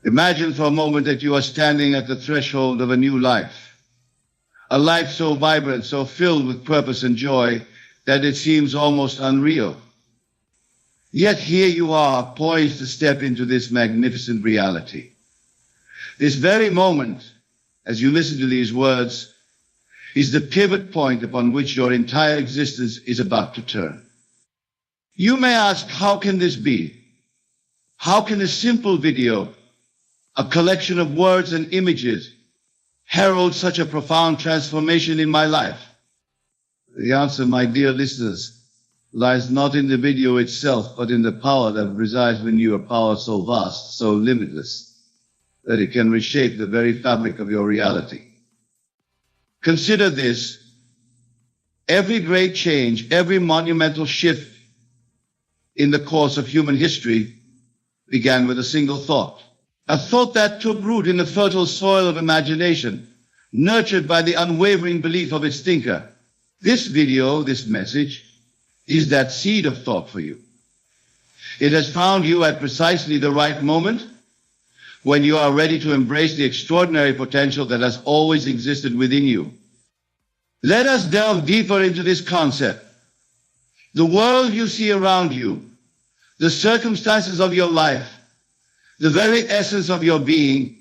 Imagine for a moment that you are standing at the threshold of a new life. A life so vibrant, so filled with purpose and joy that it seems almost unreal. Yet here you are, poised to step into this magnificent reality. This very moment, as you listen to these words, is the pivot point upon which your entire existence is about to turn. You may ask, how can this be? How can a simple video, a collection of words and images, herald such a profound transformation in my life? The answer, my dear listeners, lies not in the video itself, but in the power that resides within you, a power so vast, so limitless, that it can reshape the very fabric of your reality. Consider this: every great change, every monumental shift in the course of human history began with a single thought. A thought that took root in the fertile soil of imagination, nurtured by the unwavering belief of its thinker. This video, this message, is that seed of thought for you. It has found you at precisely the right moment, when you are ready to embrace the extraordinary potential that has always existed within you. Let us delve deeper into this concept. The world you see around you, the circumstances of your life, the very essence of your being,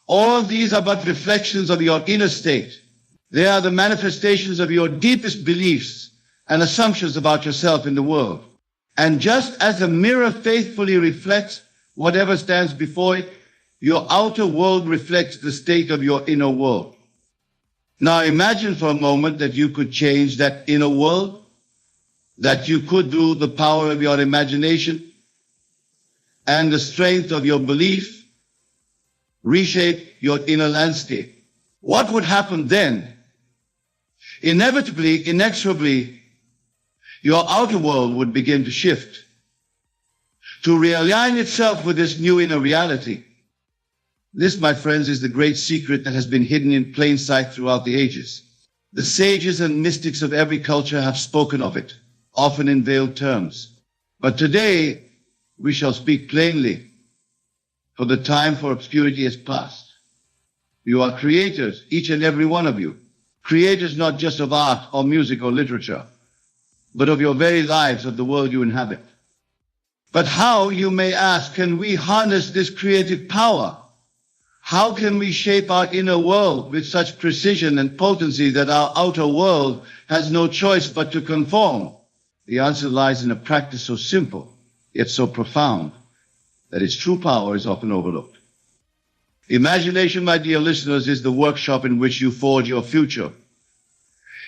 all of these are but reflections of your inner state. They are the manifestations of your deepest beliefs and assumptions about yourself in the world. And just as a mirror faithfully reflects whatever stands before it, your outer world reflects the state of your inner world. Now imagine for a moment that you could change that inner world, that you could, through the power of your imagination and the strength of your belief, reshape your inner landscape. What would happen then? Inevitably, inexorably, your outer world would begin to shift, to realign itself with this new inner reality. This, my friends, is the great secret that has been hidden in plain sight throughout the ages. The sages and mystics of every culture have spoken of it, often in veiled terms. But today, we shall speak plainly, for the time for obscurity has passed. You are creators, each and every one of you. Creators not just of art or music or literature, but of your very lives, of the world you inhabit. But how, you may ask, can we harness this creative power? How can we shape our inner world with such precision and potency that our outer world has no choice but to conform? The answer lies in a practice so simple, yet so profound, that its true power is often overlooked. Imagination, my dear listeners, is the workshop in which you forge your future.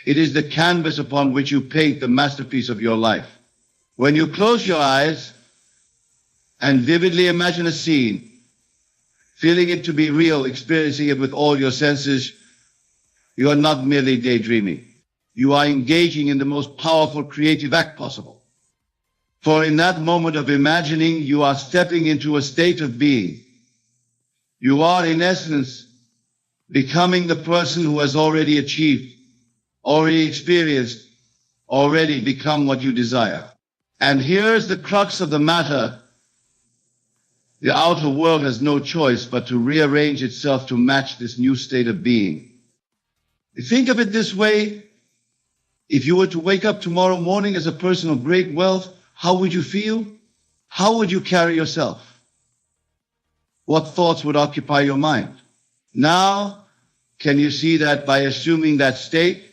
It is the canvas upon which you paint the masterpiece of your life. When you close your eyes and vividly imagine a scene, feeling it to be real, experiencing it with all your senses, you are not merely daydreaming. You are engaging in the most powerful creative act possible. For in that moment of imagining, you are stepping into a state of being. You are, in essence, becoming the person who has already achieved, already experienced, already become what you desire. And here's the crux of the matter. The outer world has no choice but to rearrange itself to match this new state of being. Think of it this way. If you were to wake up tomorrow morning as a person of great wealth, how would you feel? How would you carry yourself? What thoughts would occupy your mind? Now, can you see that by assuming that state,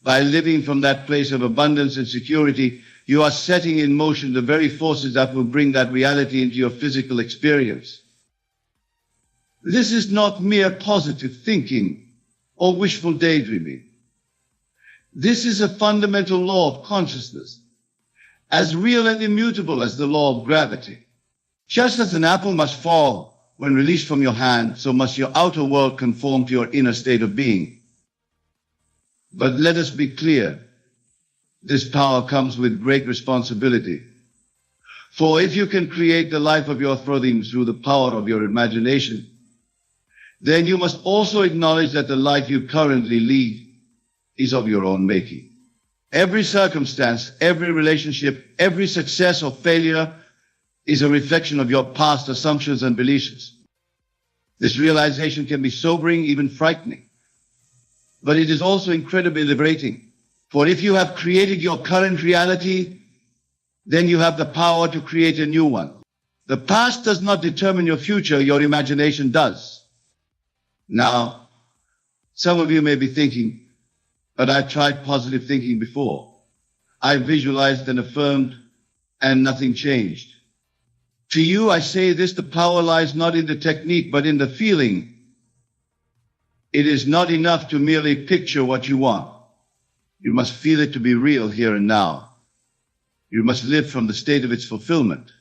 by living from that place of abundance and security, you are setting in motion the very forces that will bring that reality into your physical experience? This is not mere positive thinking or wishful daydreaming. This is a fundamental law of consciousness, as real and immutable as the law of gravity. Just as an apple must fall when released from your hand, so must your outer world conform to your inner state of being. But let us be clear. This power comes with great responsibility. For if you can create the life of your dreams through the power of your imagination, then you must also acknowledge that the life you currently lead is of your own making. Every circumstance, every relationship, every success or failure is a reflection of your past assumptions and beliefs. This realization can be sobering, even frightening. But it is also incredibly liberating. For if you have created your current reality, then you have the power to create a new one. The past does not determine your future, your imagination does. Now, some of you may be thinking, but I tried positive thinking before. I visualized and affirmed, and nothing changed. To you, I say this, the power lies not in the technique, but in the feeling. It is not enough to merely picture what you want. You must feel it to be real here and now. You must live from the state of its fulfillment.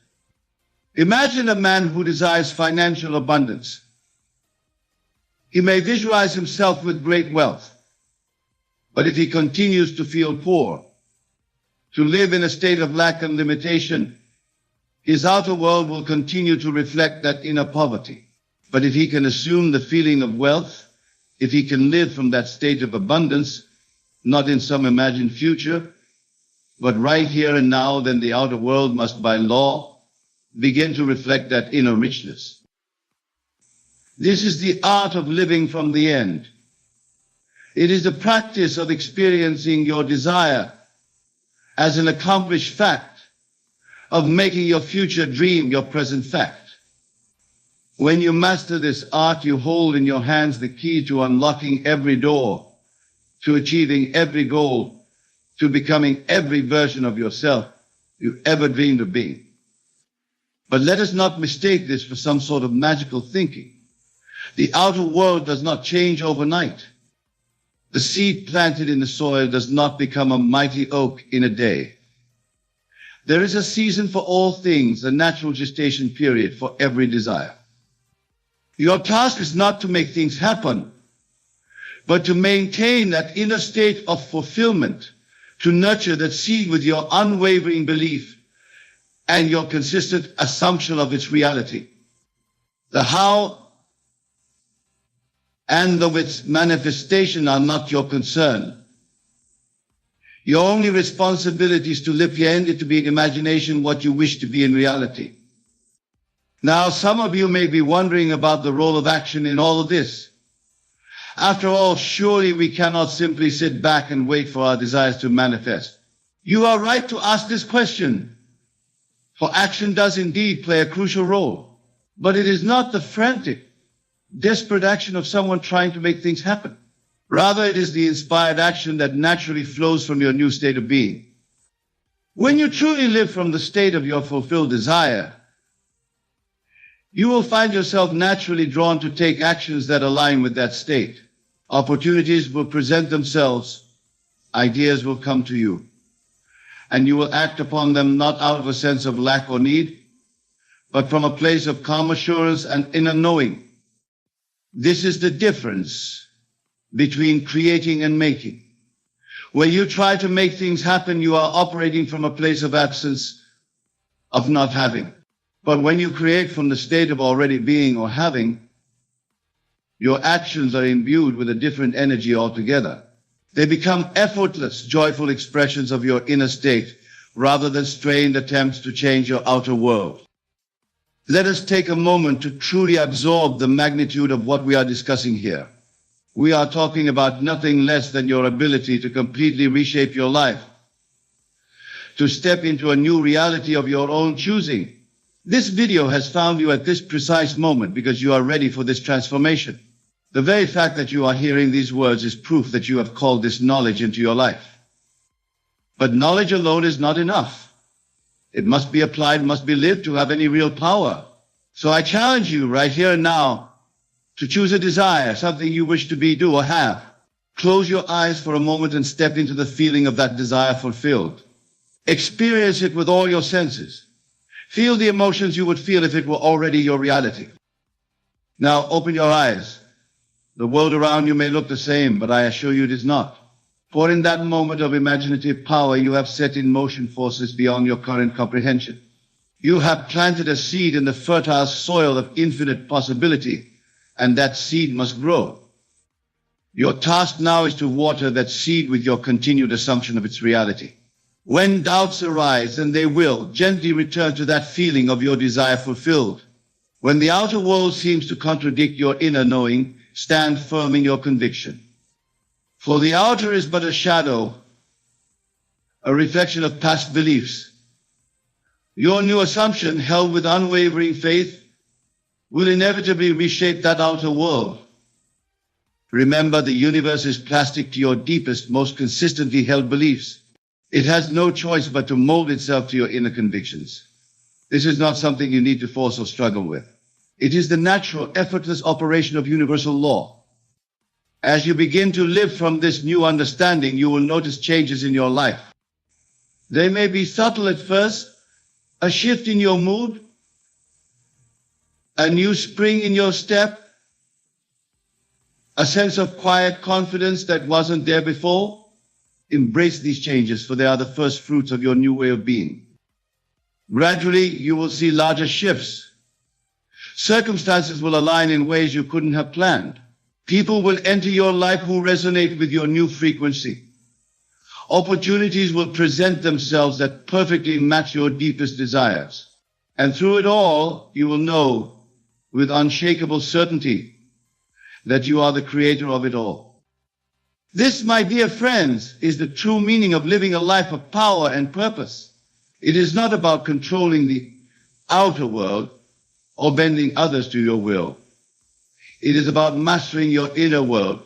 Imagine a man who desires financial abundance. He may visualize himself with great wealth. But if he continues to feel poor, to live in a state of lack and limitation, his outer world will continue to reflect that inner poverty. But if he can assume the feeling of wealth, if he can live from that state of abundance, not in some imagined future, but right here and now, then the outer world must by law begin to reflect that inner richness. This is the art of living from the end. It is the practice of experiencing your desire as an accomplished fact, of making your future dream your present fact. When you master this art, you hold in your hands the key to unlocking every door, to achieving every goal, to becoming every version of yourself you ever dreamed of being. But let us not mistake this for some sort of magical thinking. The outer world does not change overnight. The seed planted in the soil does not become a mighty oak in a day. There is a season for all things, a natural gestation period for every desire. Your task is not to make things happen, but to maintain that inner state of fulfillment, to nurture that seed with your unwavering belief and your consistent assumption of its reality. The how and of its manifestation are not your concern. Your only responsibility is to live to be in imagination what you wish to be in reality. Now, some of you may be wondering about the role of action in all of this. After all, surely we cannot simply sit back and wait for our desires to manifest. You are right to ask this question, for action does indeed play a crucial role, but it is not the frantic, desperate action of someone trying to make things happen. Rather, it is the inspired action that naturally flows from your new state of being. When you truly live from the state of your fulfilled desire, you will find yourself naturally drawn to take actions that align with that state. Opportunities will present themselves, ideas will come to you, and you will act upon them not out of a sense of lack or need, but from a place of calm assurance and inner knowing. This is the difference between creating and making. When you try to make things happen, you are operating from a place of absence, of not having. But when you create from the state of already being or having, your actions are imbued with a different energy altogether. They become effortless, joyful expressions of your inner state, rather than strained attempts to change your outer world. Let us take a moment to truly absorb the magnitude of what we are discussing here. We are talking about nothing less than your ability to completely reshape your life, to step into a new reality of your own choosing. This video has found you at this precise moment because you are ready for this transformation. The very fact that you are hearing these words is proof that you have called this knowledge into your life. But knowledge alone is not enough. It must be applied, must be lived to have any real power. So I challenge you right here and now to choose a desire, something you wish to be, do, or have. Close your eyes for a moment and step into the feeling of that desire fulfilled. Experience it with all your senses. Feel the emotions you would feel if it were already your reality. Now open your eyes. The world around you may look the same, but I assure you it is not. For in that moment of imaginative power, you have set in motion forces beyond your current comprehension. You have planted a seed in the fertile soil of infinite possibility, and that seed must grow. Your task now is to water that seed with your continued assumption of its reality. When doubts arise, and they will, gently return to that feeling of your desire fulfilled. When the outer world seems to contradict your inner knowing, stand firm in your conviction. For the outer is but a shadow, a reflection of past beliefs. Your new assumption, held with unwavering faith, will inevitably reshape that outer world. Remember, the universe is plastic to your deepest, most consistently held beliefs. It has no choice but to mold itself to your inner convictions. This is not something you need to force or struggle with. It is the natural, effortless operation of universal law. As you begin to live from this new understanding, you will notice changes in your life. They may be subtle at first, a shift in your mood, a new spring in your step, a sense of quiet confidence that wasn't there before. Embrace these changes, for they are the first fruits of your new way of being. Gradually, you will see larger shifts. Circumstances will align in ways you couldn't have planned. People will enter your life who resonate with your new frequency. Opportunities will present themselves that perfectly match your deepest desires. And through it all, you will know with unshakable certainty that you are the creator of it all. This, my dear friends, is the true meaning of living a life of power and purpose. It is not about controlling the outer world or bending others to your will. It is about mastering your inner world,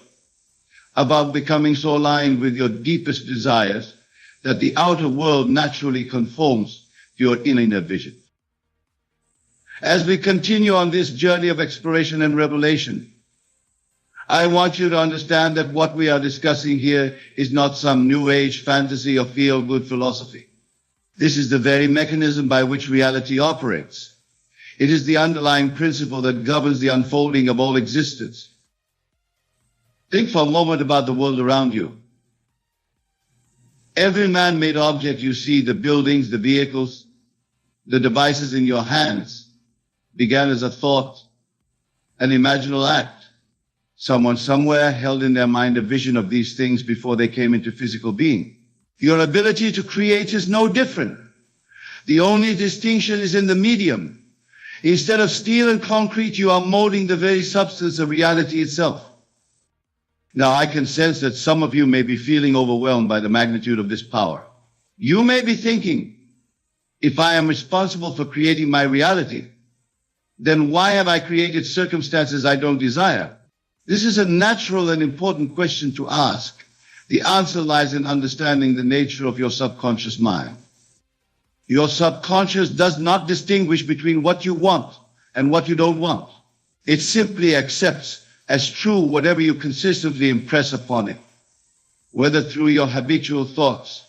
about becoming so aligned with your deepest desires that the outer world naturally conforms to your inner vision. As we continue on this journey of exploration and revelation, I want you to understand that what we are discussing here is not some new age fantasy or feel-good philosophy. This is the very mechanism by which reality operates. It is the underlying principle that governs the unfolding of all existence. Think for a moment about the world around you. Every man-made object you see, the buildings, the vehicles, the devices in your hands, began as a thought, an imaginal act. Someone somewhere held in their mind a vision of these things before they came into physical being. Your ability to create is no different. The only distinction is in the medium. Instead of steel and concrete, you are molding the very substance of reality itself. Now, I can sense that some of you may be feeling overwhelmed by the magnitude of this power. You may be thinking, if I am responsible for creating my reality, then why have I created circumstances I don't desire? This is a natural and important question to ask. The answer lies in understanding the nature of your subconscious mind. Your subconscious does not distinguish between what you want and what you don't want. It simply accepts as true whatever you consistently impress upon it, whether through your habitual thoughts,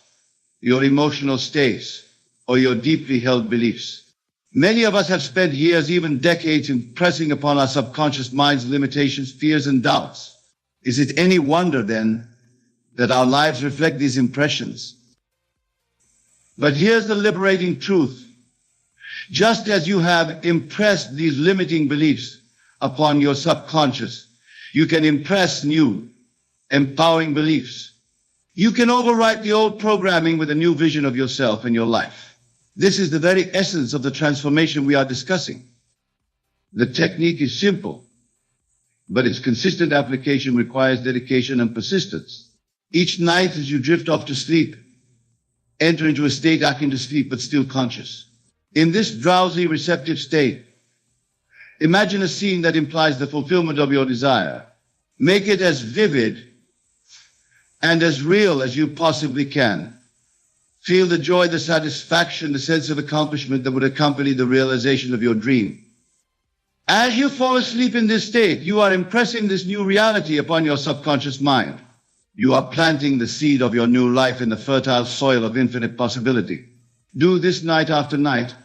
your emotional states, or your deeply held beliefs. Many of us have spent years, even decades, impressing upon our subconscious mind's limitations, fears, and doubts. Is it any wonder, then, that our lives reflect these impressions? But here's the liberating truth. Just as you have impressed these limiting beliefs upon your subconscious, you can impress new, empowering beliefs. You can overwrite the old programming with a new vision of yourself and your life. This is the very essence of the transformation we are discussing. The technique is simple, but its consistent application requires dedication and persistence. Each night as you drift off to sleep, enter into a state akin to sleep but still conscious. In this drowsy, receptive state, imagine a scene that implies the fulfillment of your desire. Make it as vivid and as real as you possibly can. Feel the joy, the satisfaction, the sense of accomplishment that would accompany the realization of your dream. As you fall asleep in this state, you are impressing this new reality upon your subconscious mind. You are planting the seed of your new life in the fertile soil of infinite possibility. Do this night after night,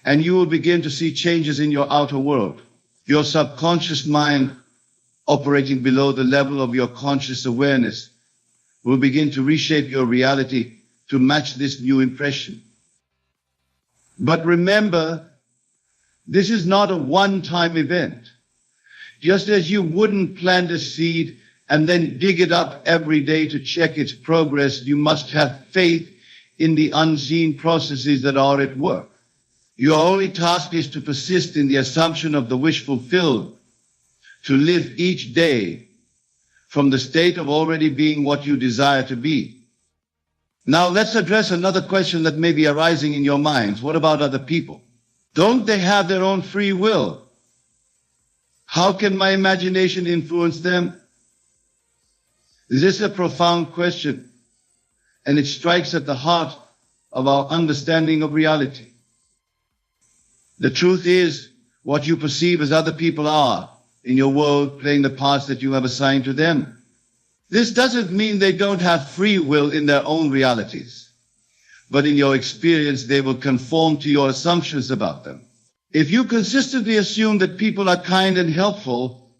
and you will begin to see changes in your outer world. Your subconscious mind, operating below the level of your conscious awareness, will begin to reshape your reality to match this new impression. But remember, this is not a one-time event. Just as you wouldn't plant a seed and then dig it up every day to check its progress, you must have faith in the unseen processes that are at work. Your only task is to persist in the assumption of the wish fulfilled, to live each day from the state of already being what you desire to be. Now let's address another question that may be arising in your minds. What about other people? Don't they have their own free will? How can my imagination influence them? This is a profound question, and it strikes at the heart of our understanding of reality. The truth is, what you perceive as other people are in your world playing the parts that you have assigned to them. This doesn't mean they don't have free will in their own realities, but in your experience, they will conform to your assumptions about them. If you consistently assume that people are kind and helpful,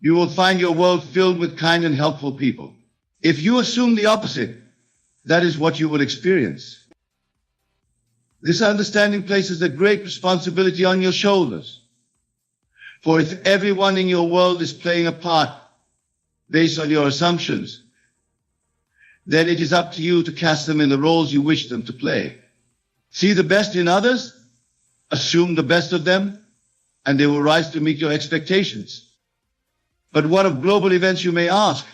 you will find your world filled with kind and helpful people. If you assume the opposite, that is what you will experience. This understanding places a great responsibility on your shoulders. For if everyone in your world is playing a part based on your assumptions, then it is up to you to cast them in the roles you wish them to play. See the best in others, assume the best of them, and they will rise to meet your expectations. But what of global events, you may ask?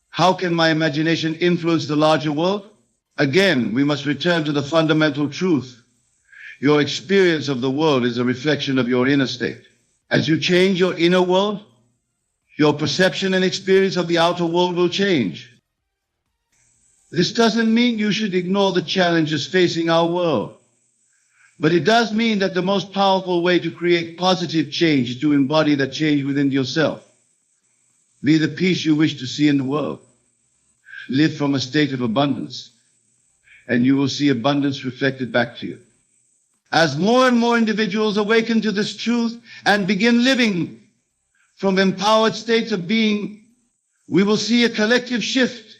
How can my imagination influence the larger world? Again, we must return to the fundamental truth. Your experience of the world is a reflection of your inner state. As you change your inner world, your perception and experience of the outer world will change. This doesn't mean you should ignore the challenges facing our world, but it does mean that the most powerful way to create positive change is to embody that change within yourself. Be the peace you wish to see in the world. Live from a state of abundance, and you will see abundance reflected back to you. As more and more individuals awaken to this truth and begin living from empowered states of being, we will see a collective shift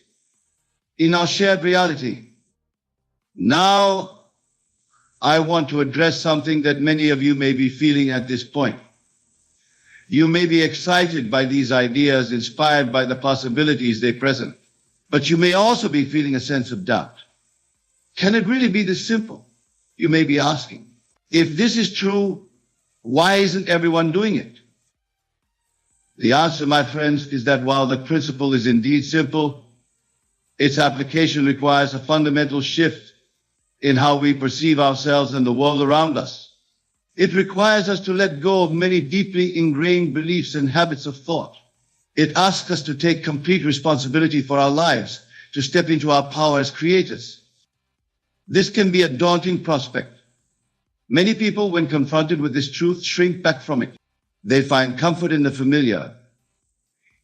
in our shared reality. Now, I want to address something that many of you may be feeling at this point. You may be excited by these ideas, inspired by the possibilities they present, but you may also be feeling a sense of doubt. Can it really be this simple? You may be asking. If this is true, why isn't everyone doing it? The answer, my friends, is that while the principle is indeed simple, its application requires a fundamental shift in how we perceive ourselves and the world around us. It requires us to let go of many deeply ingrained beliefs and habits of thought. It asks us to take complete responsibility for our lives, to step into our power as creators. This can be a daunting prospect. Many people, when confronted with this truth, shrink back from it. They find comfort in the familiar,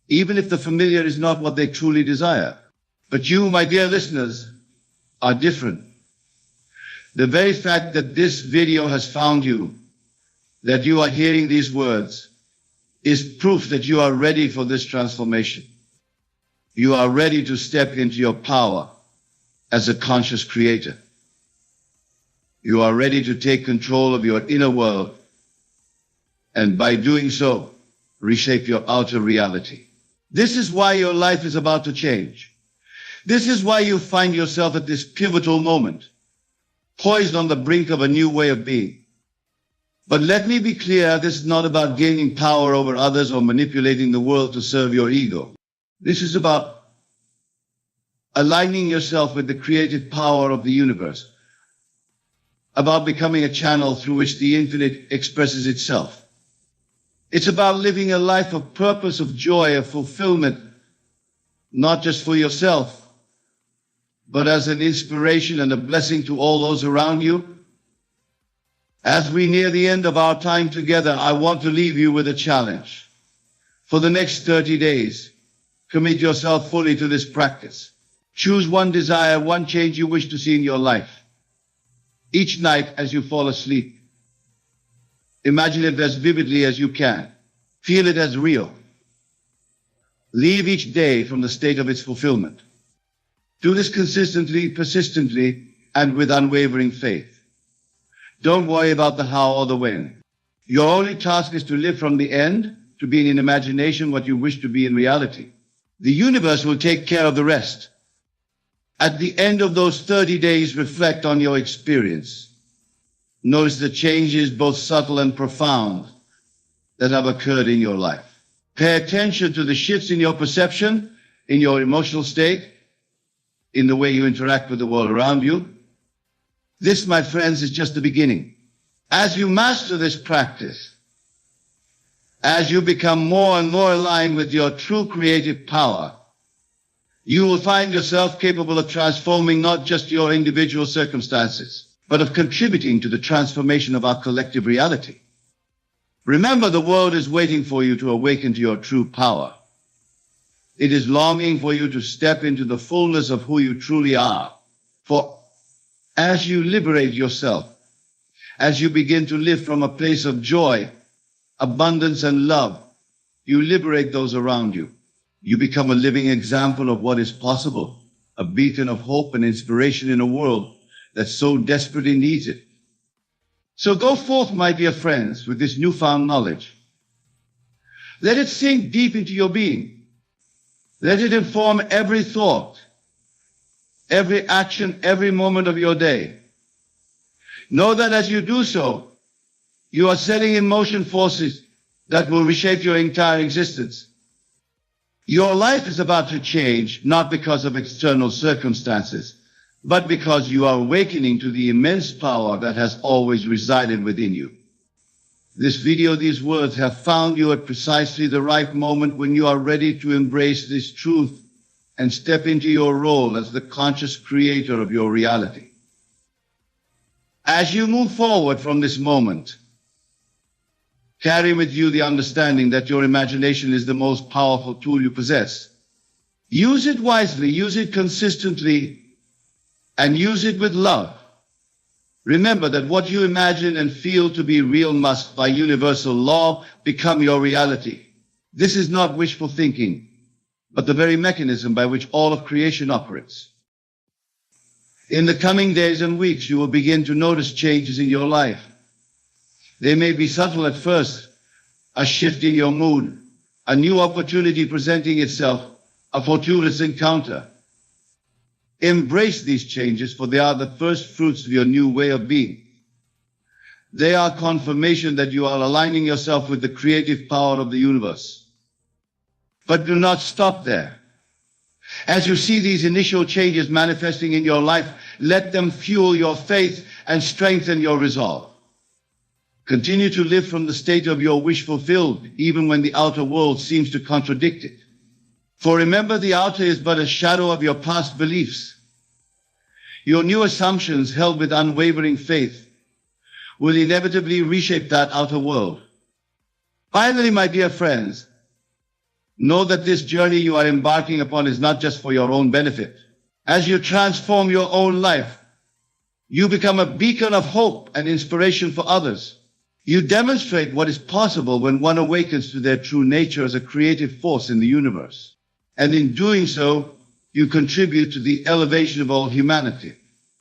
even if the familiar is not what they truly desire. But you, my dear listeners, are different. The very fact that this video has found you, that you are hearing these words, is proof that you are ready for this transformation. You are ready to step into your power as a conscious creator. You are ready to take control of your inner world, and by doing so, reshape your outer reality. This is why your life is about to change. This is why you find yourself at this pivotal moment, poised on the brink of a new way of being. But let me be clear, this is not about gaining power over others or manipulating the world to serve your ego. This is about aligning yourself with the creative power of the universe, about becoming a channel through which the infinite expresses itself. It's about living a life of purpose, of joy, of fulfillment, not just for yourself, but as an inspiration and a blessing to all those around you. As we near the end of our time together, I want to leave you with a challenge. For the next 30 days, commit yourself fully to this practice. Choose one desire, one change you wish to see in your life. Each night as you fall asleep, imagine it as vividly as you can. Feel it as real. Leave each day from the state of its fulfillment. Do this consistently, persistently, and with unwavering faith. Don't worry about the how or the when. Your only task is to live from the end, to be in imagination what you wish to be in reality. The universe will take care of the rest. At the end of those 30 days, reflect on your experience. Notice the changes, both subtle and profound, that have occurred in your life. Pay attention to the shifts in your perception, in your emotional state, in the way you interact with the world around you. This, my friends, is just the beginning. As you master this practice, as you become more and more aligned with your true creative power, you will find yourself capable of transforming not just your individual circumstances, but of contributing to the transformation of our collective reality. Remember, the world is waiting for you to awaken to your true power. It is longing for you to step into the fullness of who you truly are. For as you liberate yourself, as you begin to live from a place of joy, abundance, and love, you liberate those around you. You become a living example of what is possible, a beacon of hope and inspiration in a world that so desperately needs it. So go forth, my dear friends, with this newfound knowledge. Let it sink deep into your being. Let it inform every thought, every action, every moment of your day. Know that as you do so, you are setting in motion forces that will reshape your entire existence. Your life is about to change, not because of external circumstances, but because you are awakening to the immense power that has always resided within you. This video, these words have found you at precisely the right moment when you are ready to embrace this truth and step into your role as the conscious creator of your reality. As you move forward from this moment, carry with you the understanding that your imagination is the most powerful tool you possess. Use it wisely, use it consistently, and use it with love. Remember that what you imagine and feel to be real must, by universal law, become your reality. This is not wishful thinking, but the very mechanism by which all of creation operates. In the coming days and weeks, you will begin to notice changes in your life. They may be subtle at first, a shift in your mood, a new opportunity presenting itself, a fortuitous encounter. Embrace these changes, for they are the first fruits of your new way of being. They are confirmation that you are aligning yourself with the creative power of the universe. But do not stop there. As you see these initial changes manifesting in your life, let them fuel your faith and strengthen your resolve. Continue to live from the state of your wish fulfilled, even when the outer world seems to contradict it. For remember, the outer is but a shadow of your past beliefs. Your new assumptions, held with unwavering faith, will inevitably reshape that outer world. Finally, my dear friends, know that this journey you are embarking upon is not just for your own benefit. As you transform your own life, you become a beacon of hope and inspiration for others. You demonstrate what is possible when one awakens to their true nature as a creative force in the universe. And in doing so, you contribute to the elevation of all humanity.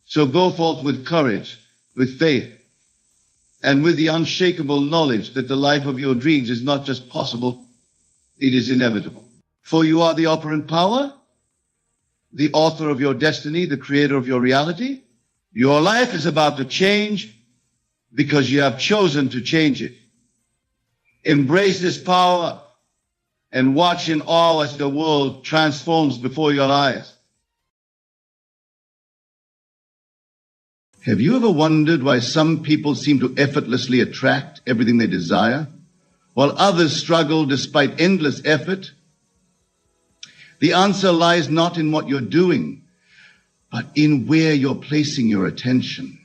So go forth with courage, with faith, and with the unshakable knowledge that the life of your dreams is not just possible, it is inevitable. For you are the operant power, the author of your destiny, the creator of your reality. Your life is about to change because you have chosen to change it. Embrace this power and watch in awe as the world transforms before your eyes. Have you ever wondered why some people seem to effortlessly attract everything they desire, while others struggle despite endless effort? The answer lies not in what you're doing, but in where you're placing your attention.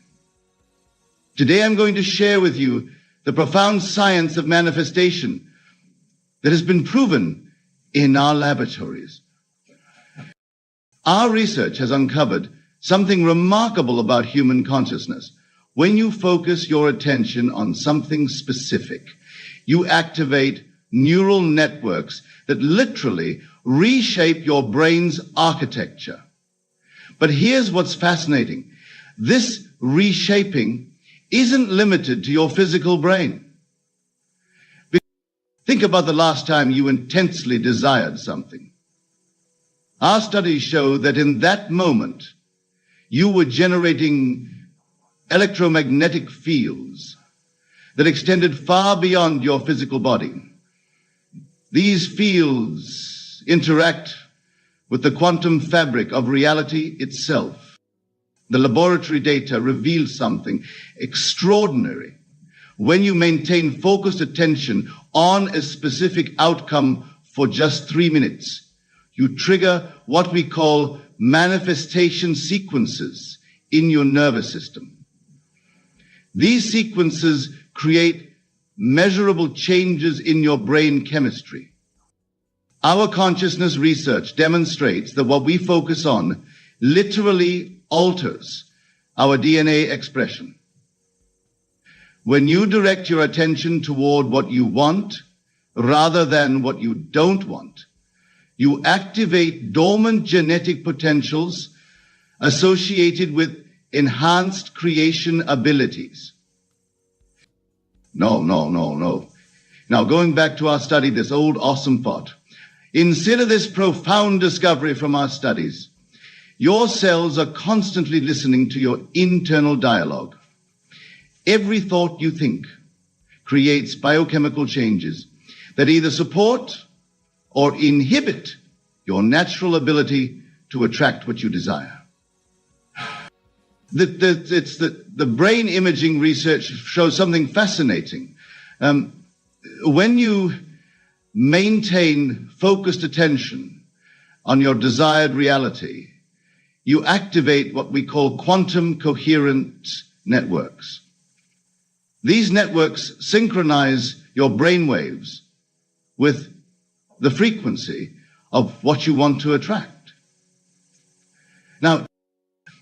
Today I'm going to share with you the profound science of manifestation that has been proven in our laboratories. Our research has uncovered something remarkable about human consciousness. When you focus your attention on something specific, you activate neural networks that literally reshape your brain's architecture. But here's what's fascinating. This reshaping isn't limited to your physical brain. Think about the last time you intensely desired something. Our studies show that in that moment, you were generating electromagnetic fields that extended far beyond your physical body. These fields interact with the quantum fabric of reality itself. The laboratory data reveal something extraordinary. When you maintain focused attention on a specific outcome for just 3 minutes, you trigger what we call manifestation sequences in your nervous system. These sequences create measurable changes in your brain chemistry. Our consciousness research demonstrates that what we focus on literally alters our DNA expression. When you direct your attention toward what you want rather than what you don't want, you activate dormant genetic potentials associated with enhanced creation abilities. No. Now, going back to our study, this old awesome thought. Consider this profound discovery from our studies. Your cells are constantly listening to your internal dialogue. Every thought you think creates biochemical changes that either support or inhibit your natural ability to attract what you desire. The brain imaging research shows something fascinating. When you maintain focused attention on your desired reality, you activate what we call quantum coherent networks. These networks synchronize your brain waves with the frequency of what you want to attract. Now,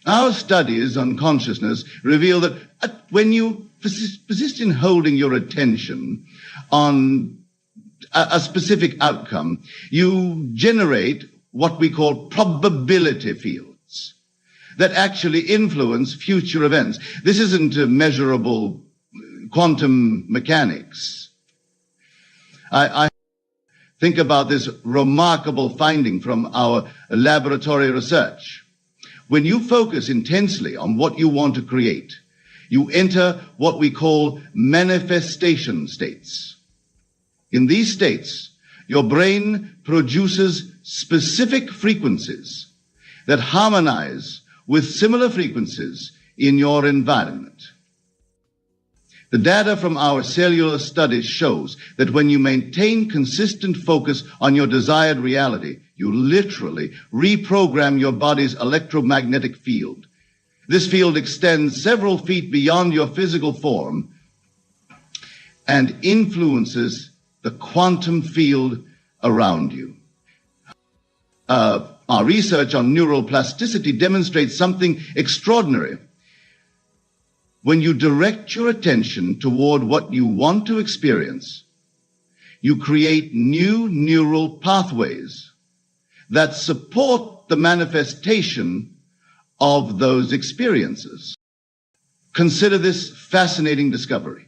our studies on consciousness reveal that when you persist in holding your attention on a specific outcome, you generate what we call probability fields that actually influence future events. This isn't measurable quantum mechanics. I think about this remarkable finding from our laboratory research. When you focus intensely on what you want to create, you enter what we call manifestation states. In these states, your brain produces specific frequencies that harmonize with similar frequencies in your environment. The data from our cellular studies shows that when you maintain consistent focus on your desired reality, you literally reprogram your body's electromagnetic field. This field extends several feet beyond your physical form and influences the quantum field around you. Our research on neural plasticity demonstrates something extraordinary. When you direct your attention toward what you want to experience, you create new neural pathways that support the manifestation of those experiences. Consider this fascinating discovery.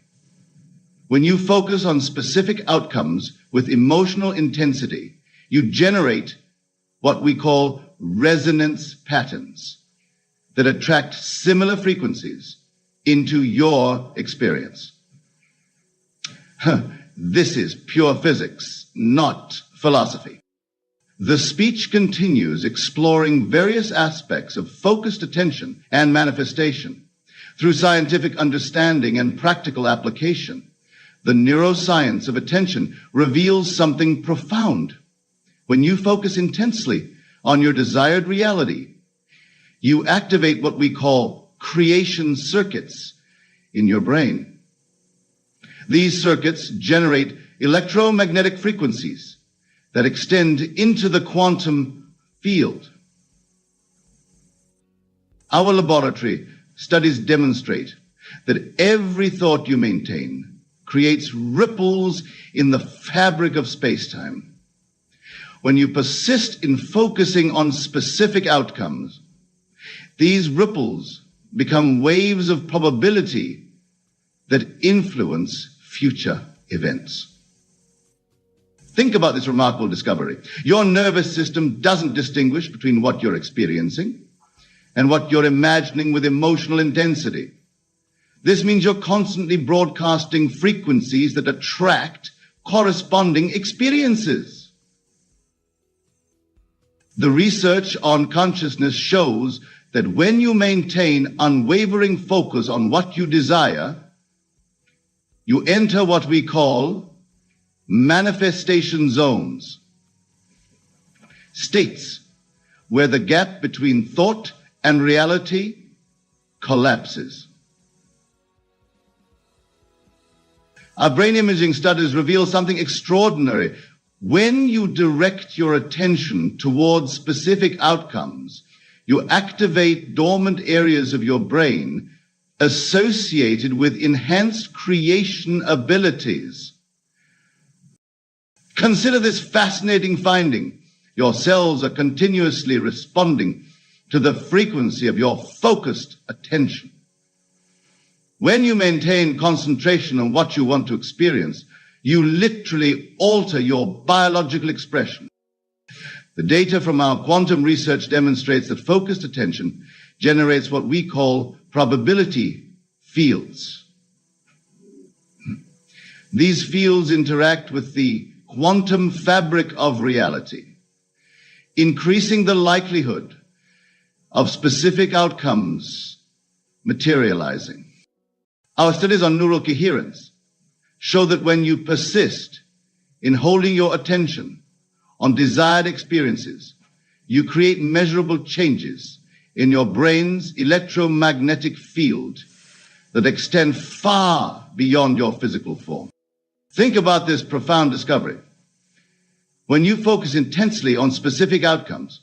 When you focus on specific outcomes with emotional intensity, you generate what we call resonance patterns that attract similar frequencies into your experience. This is pure physics, not philosophy. The speech continues exploring various aspects of focused attention and manifestation. Through scientific understanding and practical application, the neuroscience of attention reveals something profound. When you focus intensely on your desired reality, you activate what we call creation circuits in your brain. These circuits generate electromagnetic frequencies that extend into the quantum field. Our laboratory studies demonstrate that every thought you maintain creates ripples in the fabric of space-time. When you persist in focusing on specific outcomes, these ripples become waves of probability that influence future events. Think about this remarkable discovery. Your nervous system doesn't distinguish between what you're experiencing and what you're imagining with emotional intensity. This means you're constantly broadcasting frequencies that attract corresponding experiences. The research on consciousness shows that when you maintain unwavering focus on what you desire, you enter what we call manifestation zones, states where the gap between thought and reality collapses. Our brain imaging studies reveal something extraordinary. When you direct your attention towards specific outcomes, you activate dormant areas of your brain associated with enhanced creation abilities. Consider this fascinating finding. Your cells are continuously responding to the frequency of your focused attention. When you maintain concentration on what you want to experience, you literally alter your biological expression. The data from our quantum research demonstrates that focused attention generates what we call probability fields. These fields interact with the quantum fabric of reality, increasing the likelihood of specific outcomes materializing. Our studies on neural coherence show that when you persist in holding your attention on desired experiences, you create measurable changes in your brain's electromagnetic field that extend far beyond your physical form. Think about this profound discovery. When you focus intensely on specific outcomes,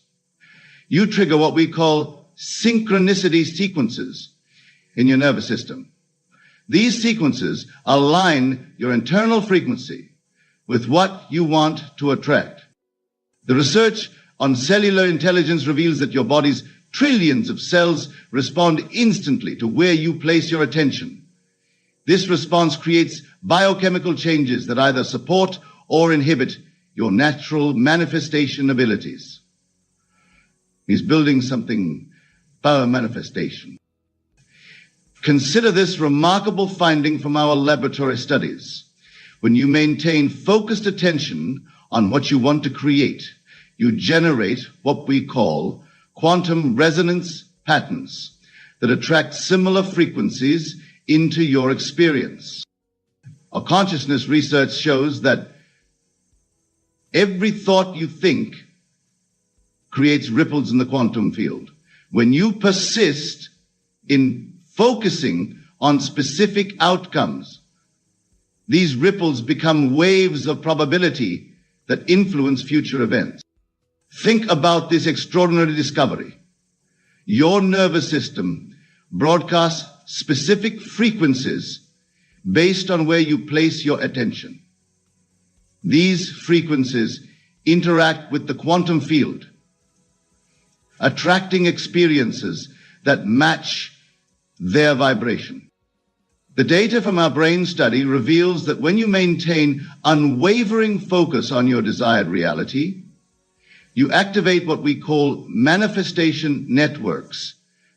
you trigger what we call synchronicity sequences in your nervous system. These sequences align your internal frequency with what you want to attract. The research on cellular intelligence reveals that your body's trillions of cells respond instantly to where you place your attention. This response creates biochemical changes that either support or inhibit your natural manifestation abilities. He's building something, power manifestation. Consider this remarkable finding from our laboratory studies. When you maintain focused attention on what you want to create, you generate what we call quantum resonance patterns that attract similar frequencies into your experience. Our consciousness research shows that every thought you think creates ripples in the quantum field. When you persist in focusing on specific outcomes, these ripples become waves of probability that influence future events. Think about this extraordinary discovery. Your nervous system broadcasts specific frequencies based on where you place your attention. These frequencies interact with the quantum field, attracting experiences that match their vibration. The data from our brain study reveals that when you maintain unwavering focus on your desired reality, you activate what we call manifestation networks,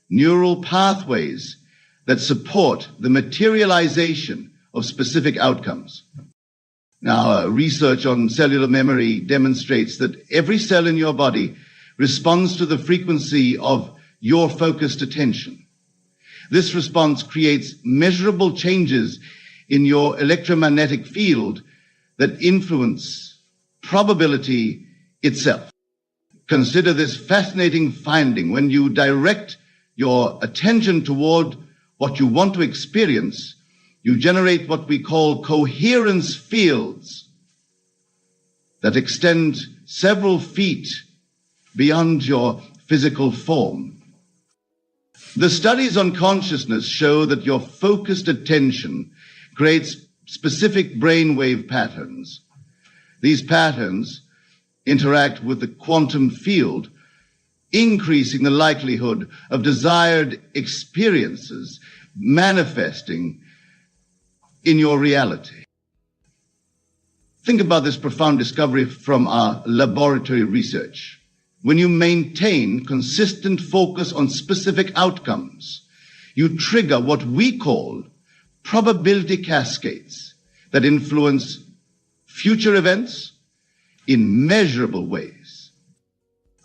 neural pathways that support the materialization of specific outcomes. Now, research on cellular memory demonstrates that every cell in your body responds to the frequency of your focused attention. This response creates measurable changes in your electromagnetic field that influence probability itself. Consider this fascinating finding. When you direct your attention toward what you want to experience, you generate what we call coherence fields that extend several feet beyond your physical form. The studies on consciousness show that your focused attention creates specific brainwave patterns. These patterns interact with the quantum field, increasing the likelihood of desired experiences manifesting in your reality. Think about this profound discovery from our laboratory research. When you maintain consistent focus on specific outcomes, you trigger what we call probability cascades that influence future events in measurable ways.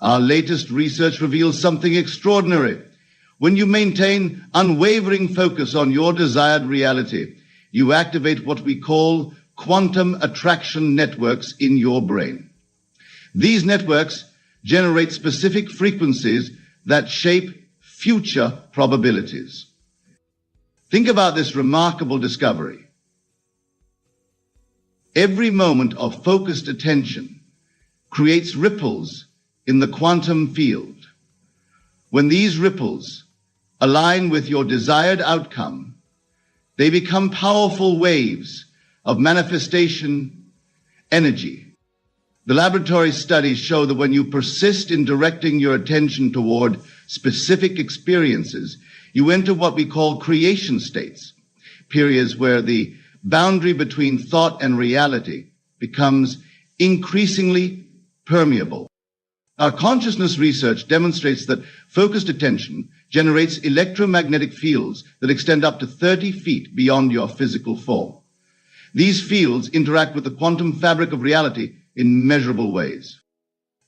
Our latest research reveals something extraordinary. When you maintain unwavering focus on your desired reality, you activate what we call quantum attraction networks in your brain. These networks generate specific frequencies that shape future probabilities. Think about this remarkable discovery. Every moment of focused attention creates ripples in the quantum field. When these ripples align with your desired outcome, they become powerful waves of manifestation energy. The laboratory studies show that when you persist in directing your attention toward specific experiences, you enter what we call creation states, periods where the boundary between thought and reality becomes increasingly permeable. Our consciousness research demonstrates that focused attention generates electromagnetic fields that extend up to 30 feet beyond your physical form. These fields interact with the quantum fabric of reality in measurable ways.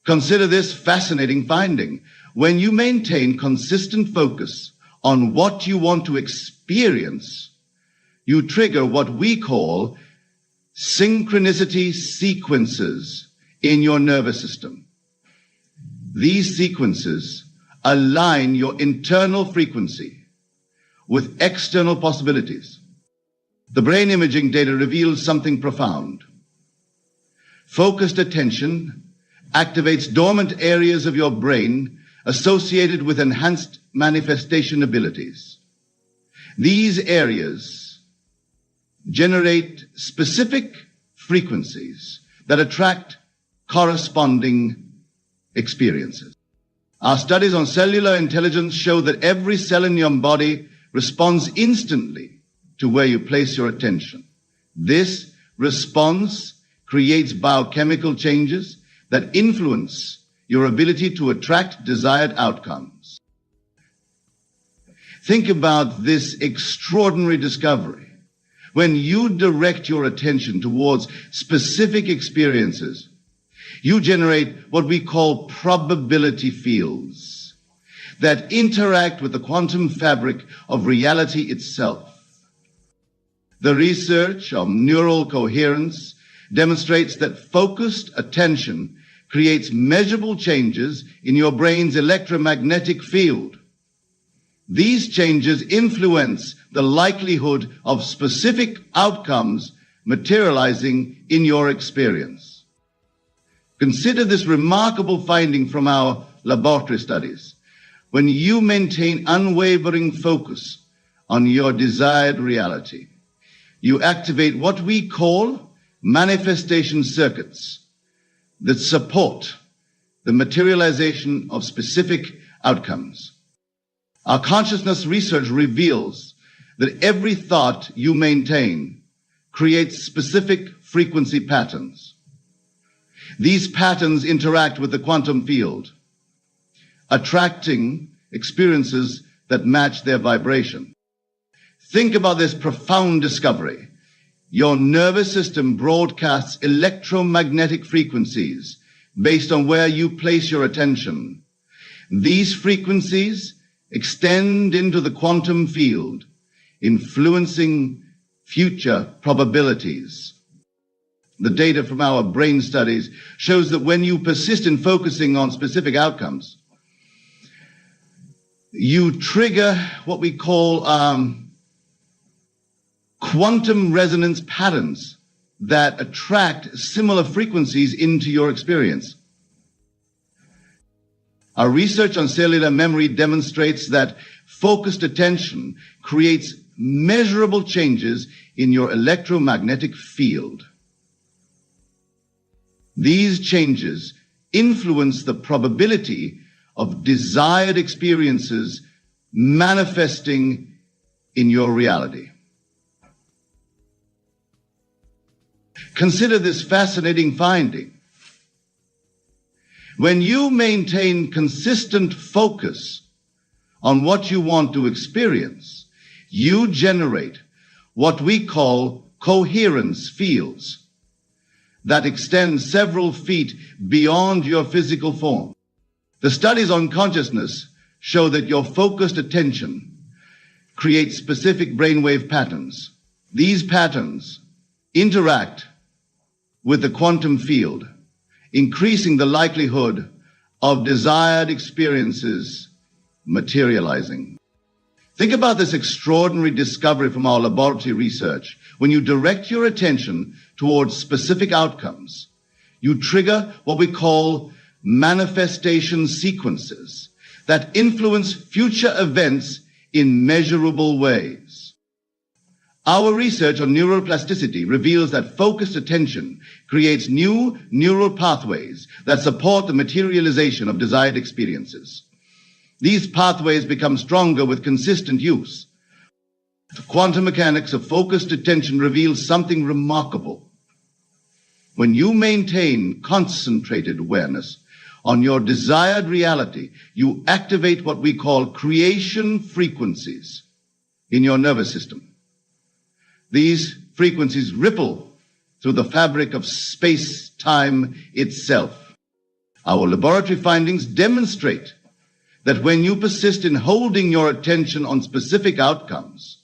Consider this fascinating finding. When you maintain consistent focus on what you want to experience, you trigger what we call synchronicity sequences in your nervous system. These sequences align your internal frequency with external possibilities. The brain imaging data reveals something profound. Focused attention activates dormant areas of your brain associated with enhanced manifestation abilities. These areas generate specific frequencies that attract corresponding experiences. Our studies on cellular intelligence show that every cell in your body responds instantly to where you place your attention. This response creates biochemical changes that influence your ability to attract desired outcomes. Think about this extraordinary discovery. When you direct your attention towards specific experiences, you generate what we call probability fields that interact with the quantum fabric of reality itself. The research of neural coherence demonstrates that focused attention creates measurable changes in your brain's electromagnetic field. These changes influence the likelihood of specific outcomes materializing in your experience. Consider this remarkable finding from our laboratory studies. When you maintain unwavering focus on your desired reality, you activate what we call manifestation circuits that support the materialization of specific outcomes. Our consciousness research reveals that every thought you maintain creates specific frequency patterns. These patterns interact with the quantum field, attracting experiences that match their vibration. Think about this profound discovery. Your nervous system broadcasts electromagnetic frequencies based on where you place your attention. These frequencies extend into the quantum field, influencing future probabilities. The data from our brain studies shows that when you persist in focusing on specific outcomes, you trigger what we call quantum resonance patterns that attract similar frequencies into your experience. Our research on cellular memory demonstrates that focused attention creates measurable changes in your electromagnetic field. These changes influence the probability of desired experiences manifesting in your reality. Consider this fascinating finding. When you maintain consistent focus on what you want to experience, you generate what we call coherence fields that extend several feet beyond your physical form. The studies on consciousness show that your focused attention creates specific brainwave patterns. These patterns interact with the quantum field, increasing the likelihood of desired experiences materializing. Think about this extraordinary discovery from our laboratory research. When you direct your attention towards specific outcomes, you trigger what we call manifestation sequences that influence future events in measurable ways. Our research on neuroplasticity reveals that focused attention creates new neural pathways that support the materialization of desired experiences. These pathways become stronger with consistent use. The quantum mechanics of focused attention reveals something remarkable. When you maintain concentrated awareness on your desired reality, you activate what we call creation frequencies in your nervous system. These frequencies ripple through the fabric of space-time itself. Our laboratory findings demonstrate that when you persist in holding your attention on specific outcomes,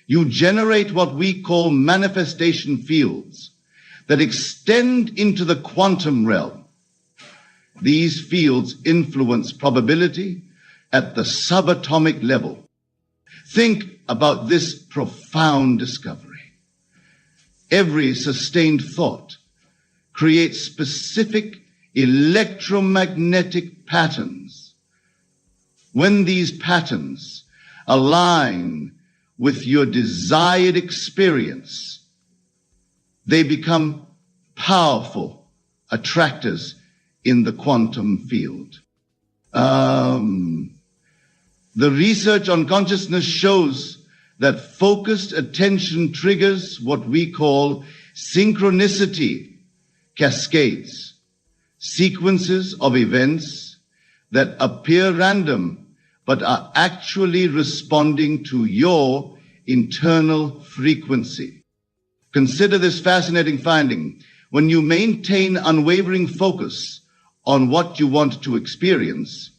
you generate what we call manifestation fields that extend into the quantum realm. These fields influence probability at the subatomic level. Think about this profound discovery. Every sustained thought creates specific electromagnetic patterns. When these patterns align with your desired experience, they become powerful attractors in the quantum field. The research on consciousness shows that focused attention triggers what we call synchronicity cascades, sequences of events that appear random but are actually responding to your internal frequency. Consider this fascinating finding. When you maintain unwavering focus on what you want to experience,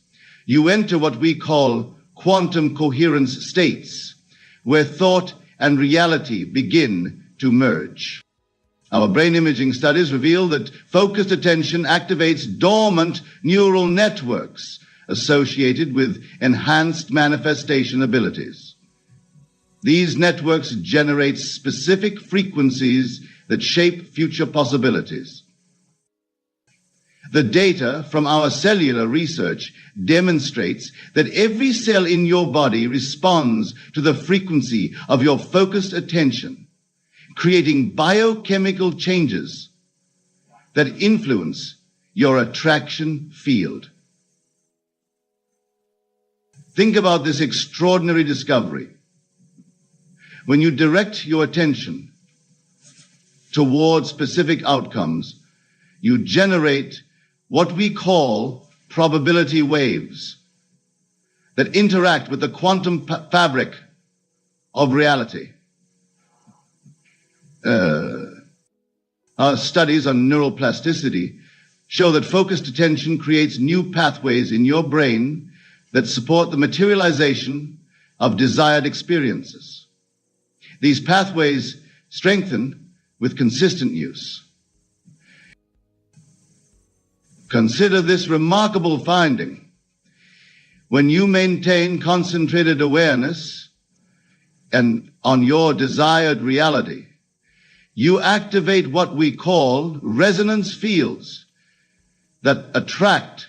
you enter what we call quantum coherence states, where thought and reality begin to merge. Our brain imaging studies reveal that focused attention activates dormant neural networks associated with enhanced manifestation abilities. These networks generate specific frequencies that shape future possibilities. The data from our cellular research demonstrates that every cell in your body responds to the frequency of your focused attention, creating biochemical changes that influence your attraction field. Think about this extraordinary discovery. When you direct your attention towards specific outcomes, you generate what we call probability waves that interact with the quantum fabric of reality. Our studies on neuroplasticity show that focused attention creates new pathways in your brain that support the materialization of desired experiences. These pathways strengthen with consistent use. Consider this remarkable finding. When you maintain concentrated awareness and on your desired reality, you activate what we call resonance fields that attract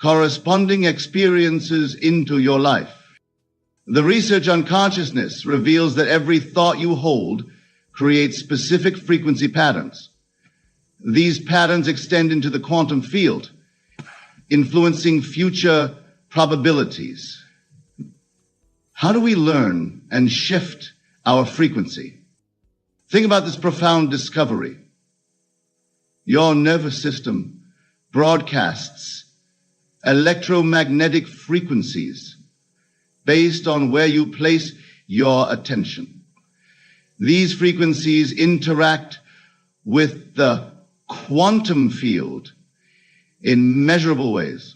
corresponding experiences into your life. The research on consciousness reveals that every thought you hold creates specific frequency patterns. These patterns extend into the quantum field, influencing future probabilities. How do we learn and shift our frequency? Think about this profound discovery. Your nervous system broadcasts electromagnetic frequencies based on where you place your attention. These frequencies interact with the quantum field in measurable ways.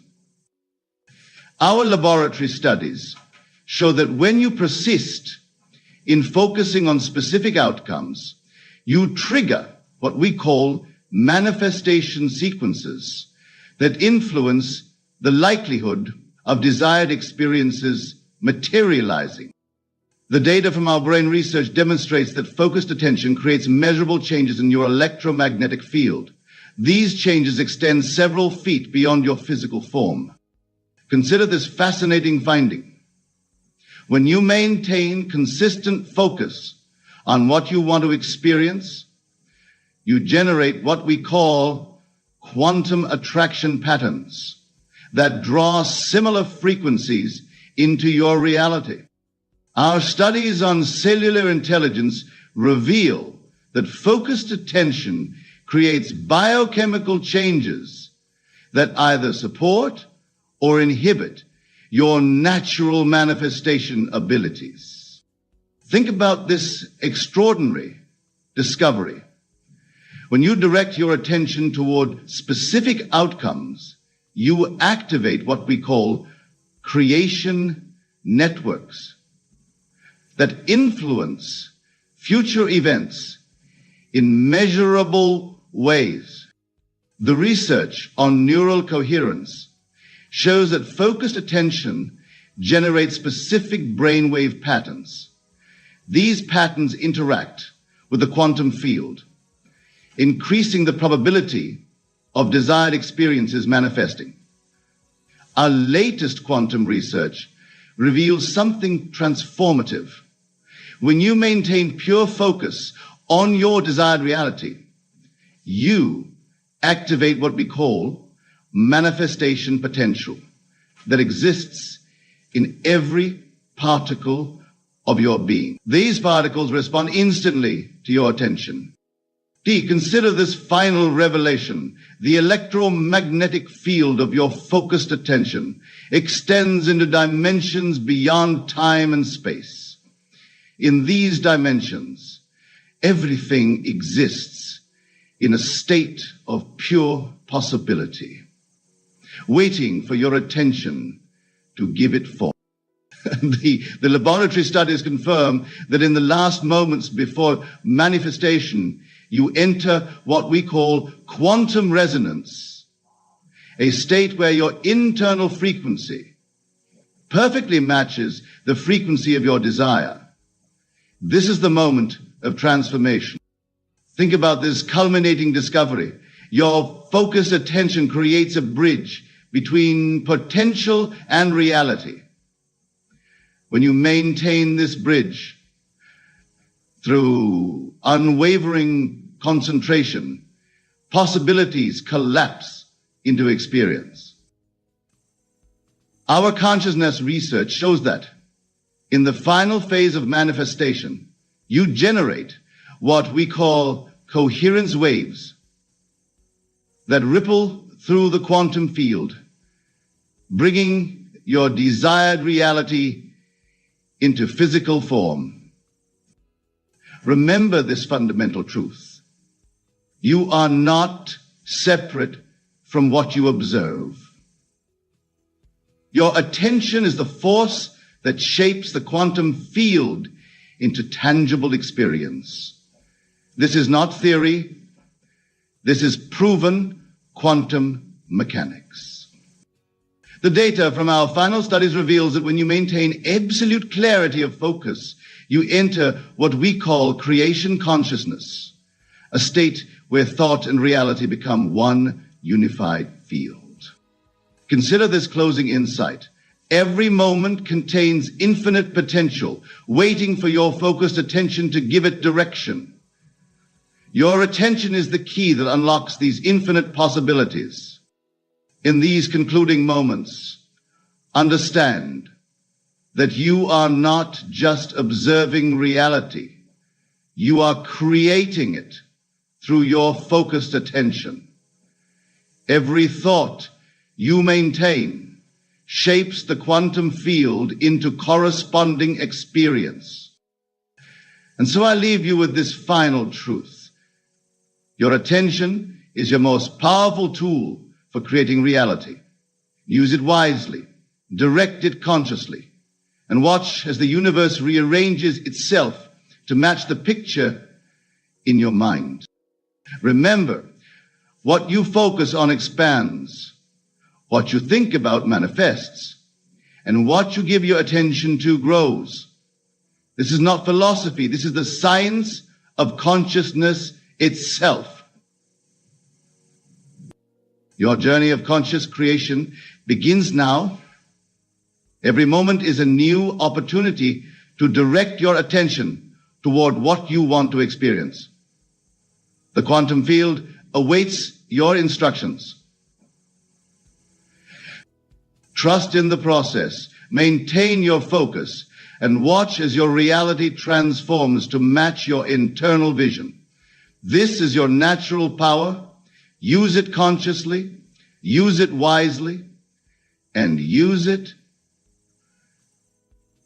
Our laboratory studies show that when you persist in focusing on specific outcomes, you trigger what we call manifestation sequences that influence the likelihood of desired experiences materializing. The data from our brain research demonstrates that focused attention creates measurable changes in your electromagnetic field. These changes extend several feet beyond your physical form. Consider this fascinating finding. When you maintain consistent focus on what you want to experience, you generate what we call quantum attraction patterns that draw similar frequencies into your reality. Our studies on cellular intelligence reveal that focused attention creates biochemical changes that either support or inhibit your natural manifestation abilities. Think about this extraordinary discovery. When you direct your attention toward specific outcomes, you activate what we call creation networks that influence future events in measurable ways. The research on neural coherence shows that focused attention generates specific brainwave patterns. These patterns interact with the quantum field, increasing the probability of desired experiences manifesting. Our latest quantum research reveals something transformative. When you maintain pure focus on your desired reality, you activate what we call manifestation potential that exists in every particle of your being. These particles respond instantly to your attention. Consider this final revelation. The electromagnetic field of your focused attention extends into dimensions beyond time and space. In these dimensions, everything exists in a state of pure possibility, waiting for your attention to give it form. The laboratory studies confirm that in the last moments before manifestation, you enter what we call quantum resonance, a state where your internal frequency perfectly matches the frequency of your desire. This is the moment of transformation. Think about this culminating discovery. Your focused attention creates a bridge between potential and reality. When you maintain this bridge through unwavering concentration, possibilities collapse into experience. Our consciousness research shows that in the final phase of manifestation, you generate what we call coherence waves that ripple through the quantum field, bringing your desired reality into physical form. Remember this fundamental truth. You are not separate from what you observe. Your attention is the force that shapes the quantum field into tangible experience. This is not theory. This is proven quantum mechanics. The data from our final studies reveals that when you maintain absolute clarity of focus, you enter what we call creation consciousness, a state where thought and reality become one unified field. Consider this closing insight. Every moment contains infinite potential, waiting for your focused attention to give it direction. Your attention is the key that unlocks these infinite possibilities. In these concluding moments, understand that you are not just observing reality. You are creating it through your focused attention. Every thought you maintain shapes the quantum field into corresponding experience. And so I leave you with this final truth. Your attention is your most powerful tool for creating reality. Use it wisely, direct it consciously, and watch as the universe rearranges itself to match the picture in your mind. Remember, what you focus on expands, what you think about manifests, and what you give your attention to grows. This is not philosophy. This is the science of consciousness itself. Your journey of conscious creation begins now. Every moment is a new opportunity to direct your attention toward what you want to experience. The quantum field awaits your instructions. Trust in the process, maintain your focus, and watch as your reality transforms to match your internal vision. This is your natural power. Use it consciously, use it wisely, and use it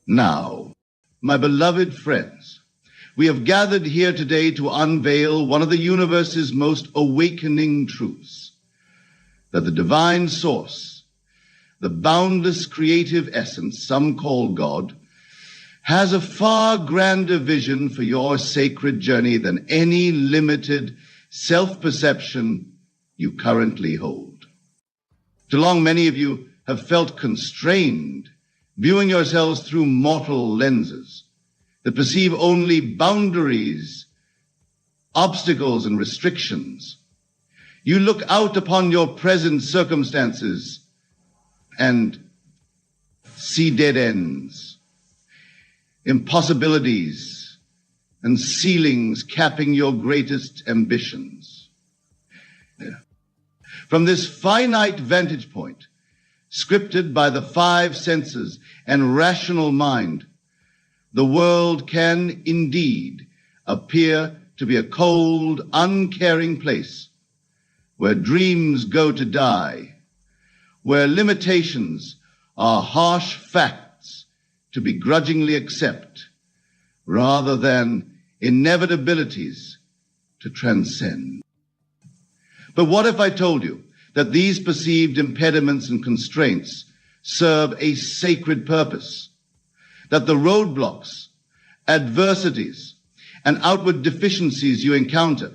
now. My beloved friends, we have gathered here today to unveil one of the universe's most awakening truths, that the divine source, the boundless creative essence some call God, has a far grander vision for your sacred journey than any limited self-perception you currently hold. Too long, many of you have felt constrained, viewing yourselves through mortal lenses that perceive only boundaries, obstacles, and restrictions. You look out upon your present circumstances and see dead ends, impossibilities, and ceilings capping your greatest ambitions. From this finite vantage point, scripted by the five senses and rational mind, the world can indeed appear to be a cold, uncaring place where dreams go to die, where limitations are harsh facts to begrudgingly accept, rather than inevitabilities to transcend. But what if I told you that these perceived impediments and constraints serve a sacred purpose, that the roadblocks, adversities, and outward deficiencies you encounter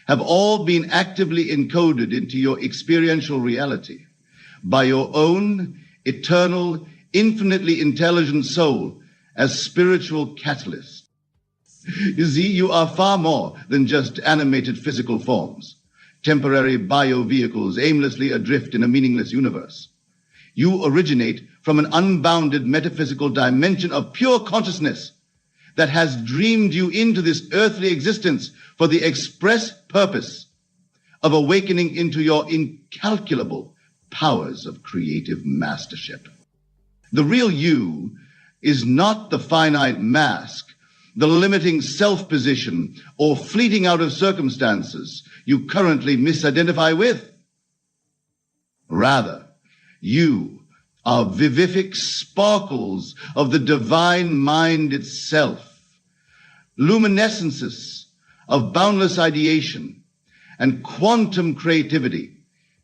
have all been actively encoded into your experiential reality by your own eternal, infinitely intelligent soul as spiritual catalyst? You see, you are far more than just animated physical forms, temporary bio-vehicles aimlessly adrift in a meaningless universe. You originate from an unbounded metaphysical dimension of pure consciousness that has dreamed you into this earthly existence for the express purpose of awakening into your incalculable powers of creative mastership. The real you is not the finite mask, the limiting self-position, or fleeting out of circumstances you currently misidentify with. Rather, you are vivific sparkles of the divine mind itself, luminescences of boundless ideation and quantum creativity,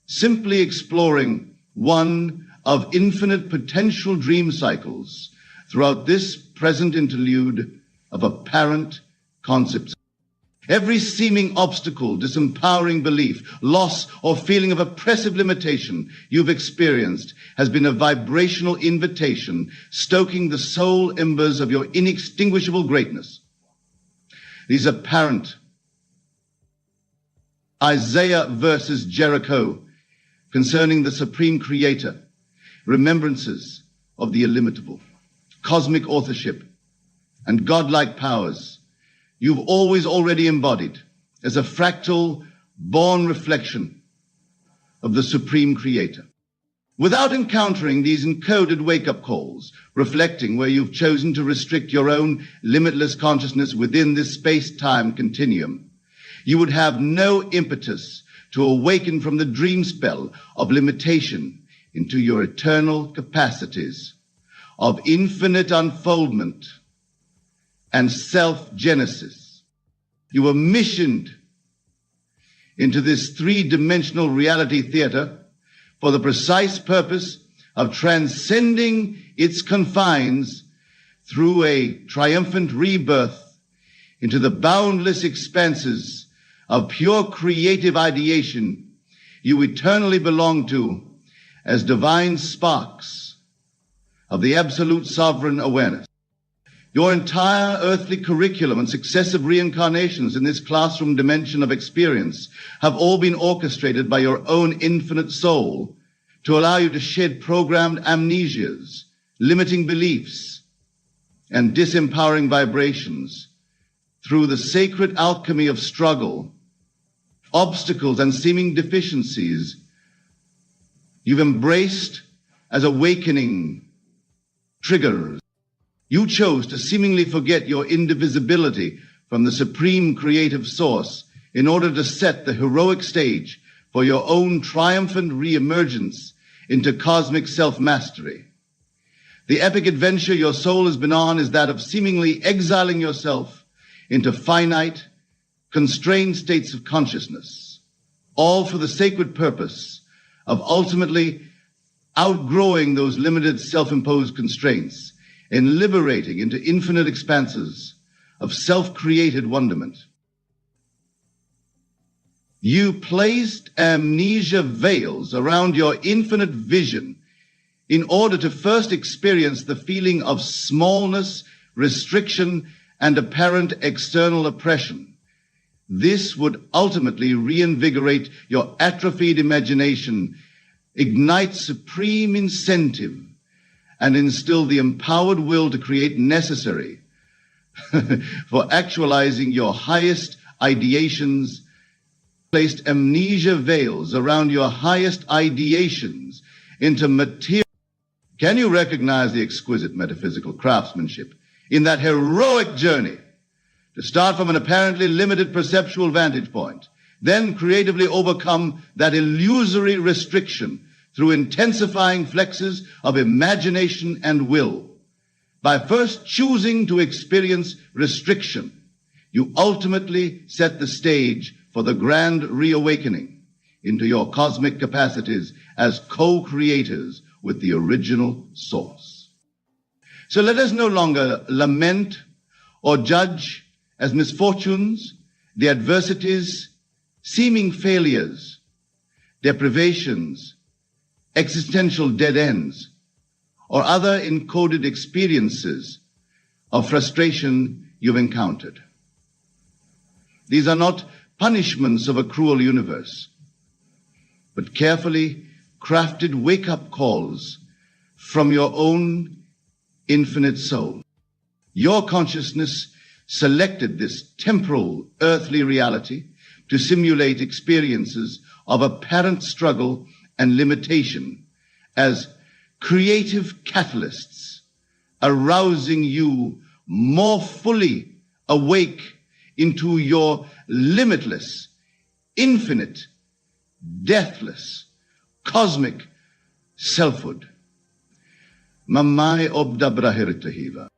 simply exploring one of infinite potential dream cycles throughout this present interlude of apparent concepts. Every seeming obstacle, disempowering belief, loss, or feeling of oppressive limitation you've experienced has been a vibrational invitation stoking the soul embers of your inextinguishable greatness. These apparent Isaiah versus Jericho concerning the supreme creator, remembrances of the illimitable, cosmic authorship, and godlike powers you've always already embodied as a fractal, born reflection of the supreme creator. Without encountering these encoded wake-up calls, reflecting where you've chosen to restrict your own limitless consciousness within this space-time continuum, you would have no impetus to awaken from the dream spell of limitation into your eternal capacities of infinite unfoldment and self-genesis. You were missioned into this three-dimensional reality theater for the precise purpose of transcending its confines through a triumphant rebirth into the boundless expanses of pure creative ideation you eternally belong to as divine sparks of the absolute sovereign awareness. Your entire earthly curriculum and successive reincarnations in this classroom dimension of experience have all been orchestrated by your own infinite soul to allow you to shed programmed amnesias, limiting beliefs, and disempowering vibrations through the sacred alchemy of struggle, obstacles, and seeming deficiencies you've embraced as awakening triggers. You chose to seemingly forget your indivisibility from the supreme creative source in order to set the heroic stage for your own triumphant re-emergence into cosmic self-mastery. The epic adventure your soul has been on is that of seemingly exiling yourself into finite, constrained states of consciousness, all for the sacred purpose of ultimately outgrowing those limited self-imposed constraints and liberating into infinite expanses of self-created wonderment. You placed amnesia veils around your infinite vision in order to first experience the feeling of smallness, restriction, and apparent external oppression. This would ultimately reinvigorate your atrophied imagination, ignite supreme incentive, and instill the empowered will to create necessary for actualizing your highest ideations. Placed amnesia veils around your highest ideations into material. Can you recognize the exquisite metaphysical craftsmanship in that heroic journey to start from an apparently limited perceptual vantage point, then creatively overcome that illusory restriction through intensifying flexes of imagination and will? By first choosing to experience restriction, you ultimately set the stage for the grand reawakening into your cosmic capacities as co-creators with the original source. So let us no longer lament or judge as misfortunes the adversities, seeming failures, deprivations, existential dead ends, or other encoded experiences of frustration you've encountered. These are not punishments of a cruel universe, but carefully crafted wake-up calls from your own infinite soul. Your consciousness selected this temporal earthly reality to simulate experiences of apparent struggle and limitation as creative catalysts, arousing you more fully awake into your limitless, infinite, deathless, cosmic selfhood. Mamai obdabrahiritahiva.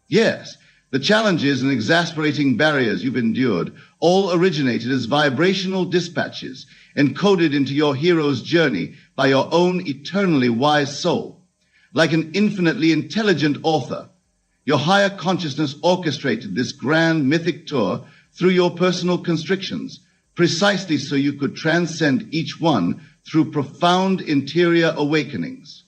Yes, the challenges and exasperating barriers you've endured all originated as vibrational dispatches encoded into your hero's journey by your own eternally wise soul. Like an infinitely intelligent author, your higher consciousness orchestrated this grand mythic tour through your personal constrictions, precisely so you could transcend each one through profound interior awakenings.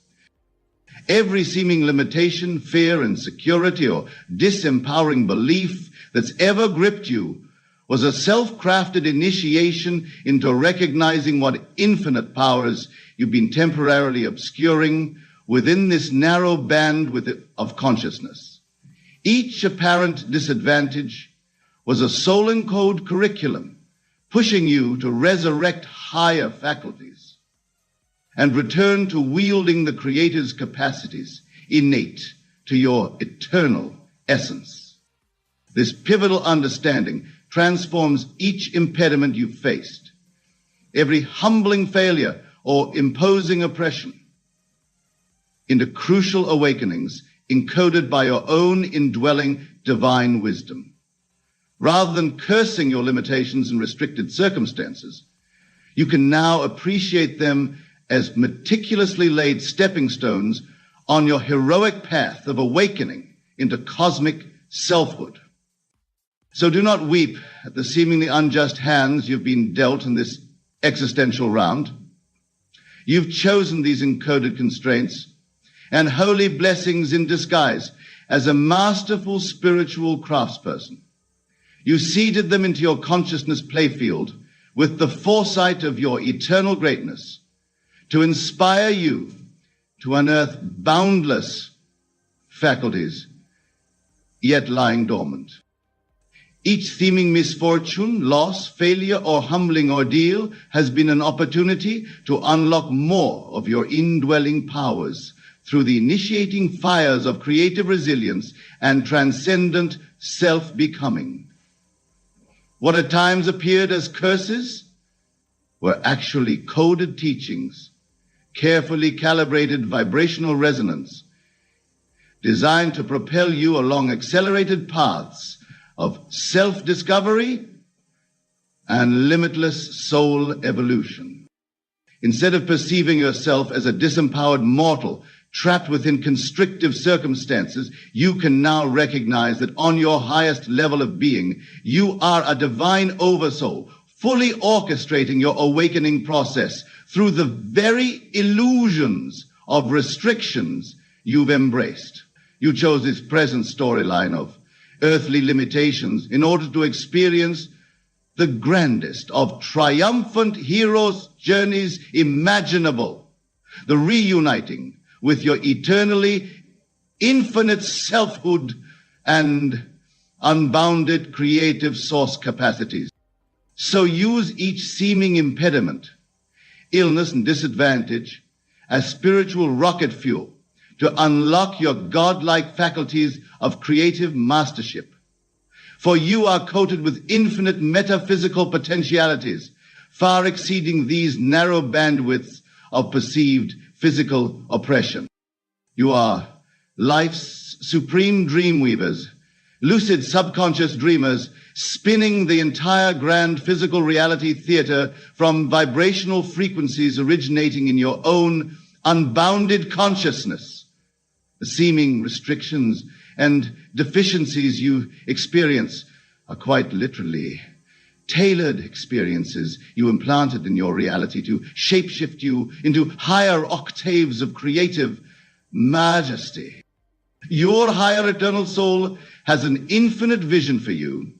Every seeming limitation, fear, insecurity, or disempowering belief that's ever gripped you was a self-crafted initiation into recognizing what infinite powers you've been temporarily obscuring within this narrow band of consciousness. Each apparent disadvantage was a soul-encoded curriculum pushing you to resurrect higher faculties and return to wielding the Creator's capacities innate to your eternal essence. This pivotal understanding transforms each impediment you've faced, every humbling failure or imposing oppression, into crucial awakenings encoded by your own indwelling divine wisdom. Rather than cursing your limitations and restricted circumstances, you can now appreciate them as meticulously laid stepping stones on your heroic path of awakening into cosmic selfhood. So do not weep at the seemingly unjust hands you've been dealt in this existential round. You've chosen these encoded constraints and holy blessings in disguise as a masterful spiritual craftsperson. You seeded them into your consciousness playfield with the foresight of your eternal greatness to inspire you to unearth boundless faculties yet lying dormant. Each seeming misfortune, loss, failure, or humbling ordeal has been an opportunity to unlock more of your indwelling powers through the initiating fires of creative resilience and transcendent self-becoming. What at times appeared as curses were actually coded teachings, carefully calibrated vibrational resonance, designed to propel you along accelerated paths of self-discovery and limitless soul evolution. Instead of perceiving yourself as a disempowered mortal trapped within constrictive circumstances, you can now recognize that on your highest level of being, you are a divine oversoul, fully orchestrating your awakening process through the very illusions of restrictions you've embraced. You chose this present storyline of earthly limitations in order to experience the grandest of triumphant heroes' journeys imaginable, the reuniting with your eternally infinite selfhood and unbounded creative source capacities. So use each seeming impediment, illness and disadvantage as spiritual rocket fuel to unlock your godlike faculties of creative mastership. For you are coated with infinite metaphysical potentialities, far exceeding these narrow bandwidths of perceived physical oppression. You are life's supreme dream weavers, lucid subconscious dreamers, spinning the entire grand physical reality theater from vibrational frequencies originating in your own unbounded consciousness. The seeming restrictions and deficiencies you experience are quite literally tailored experiences you implanted in your reality to shapeshift you into higher octaves of creative majesty. Your higher eternal soul has an infinite vision for you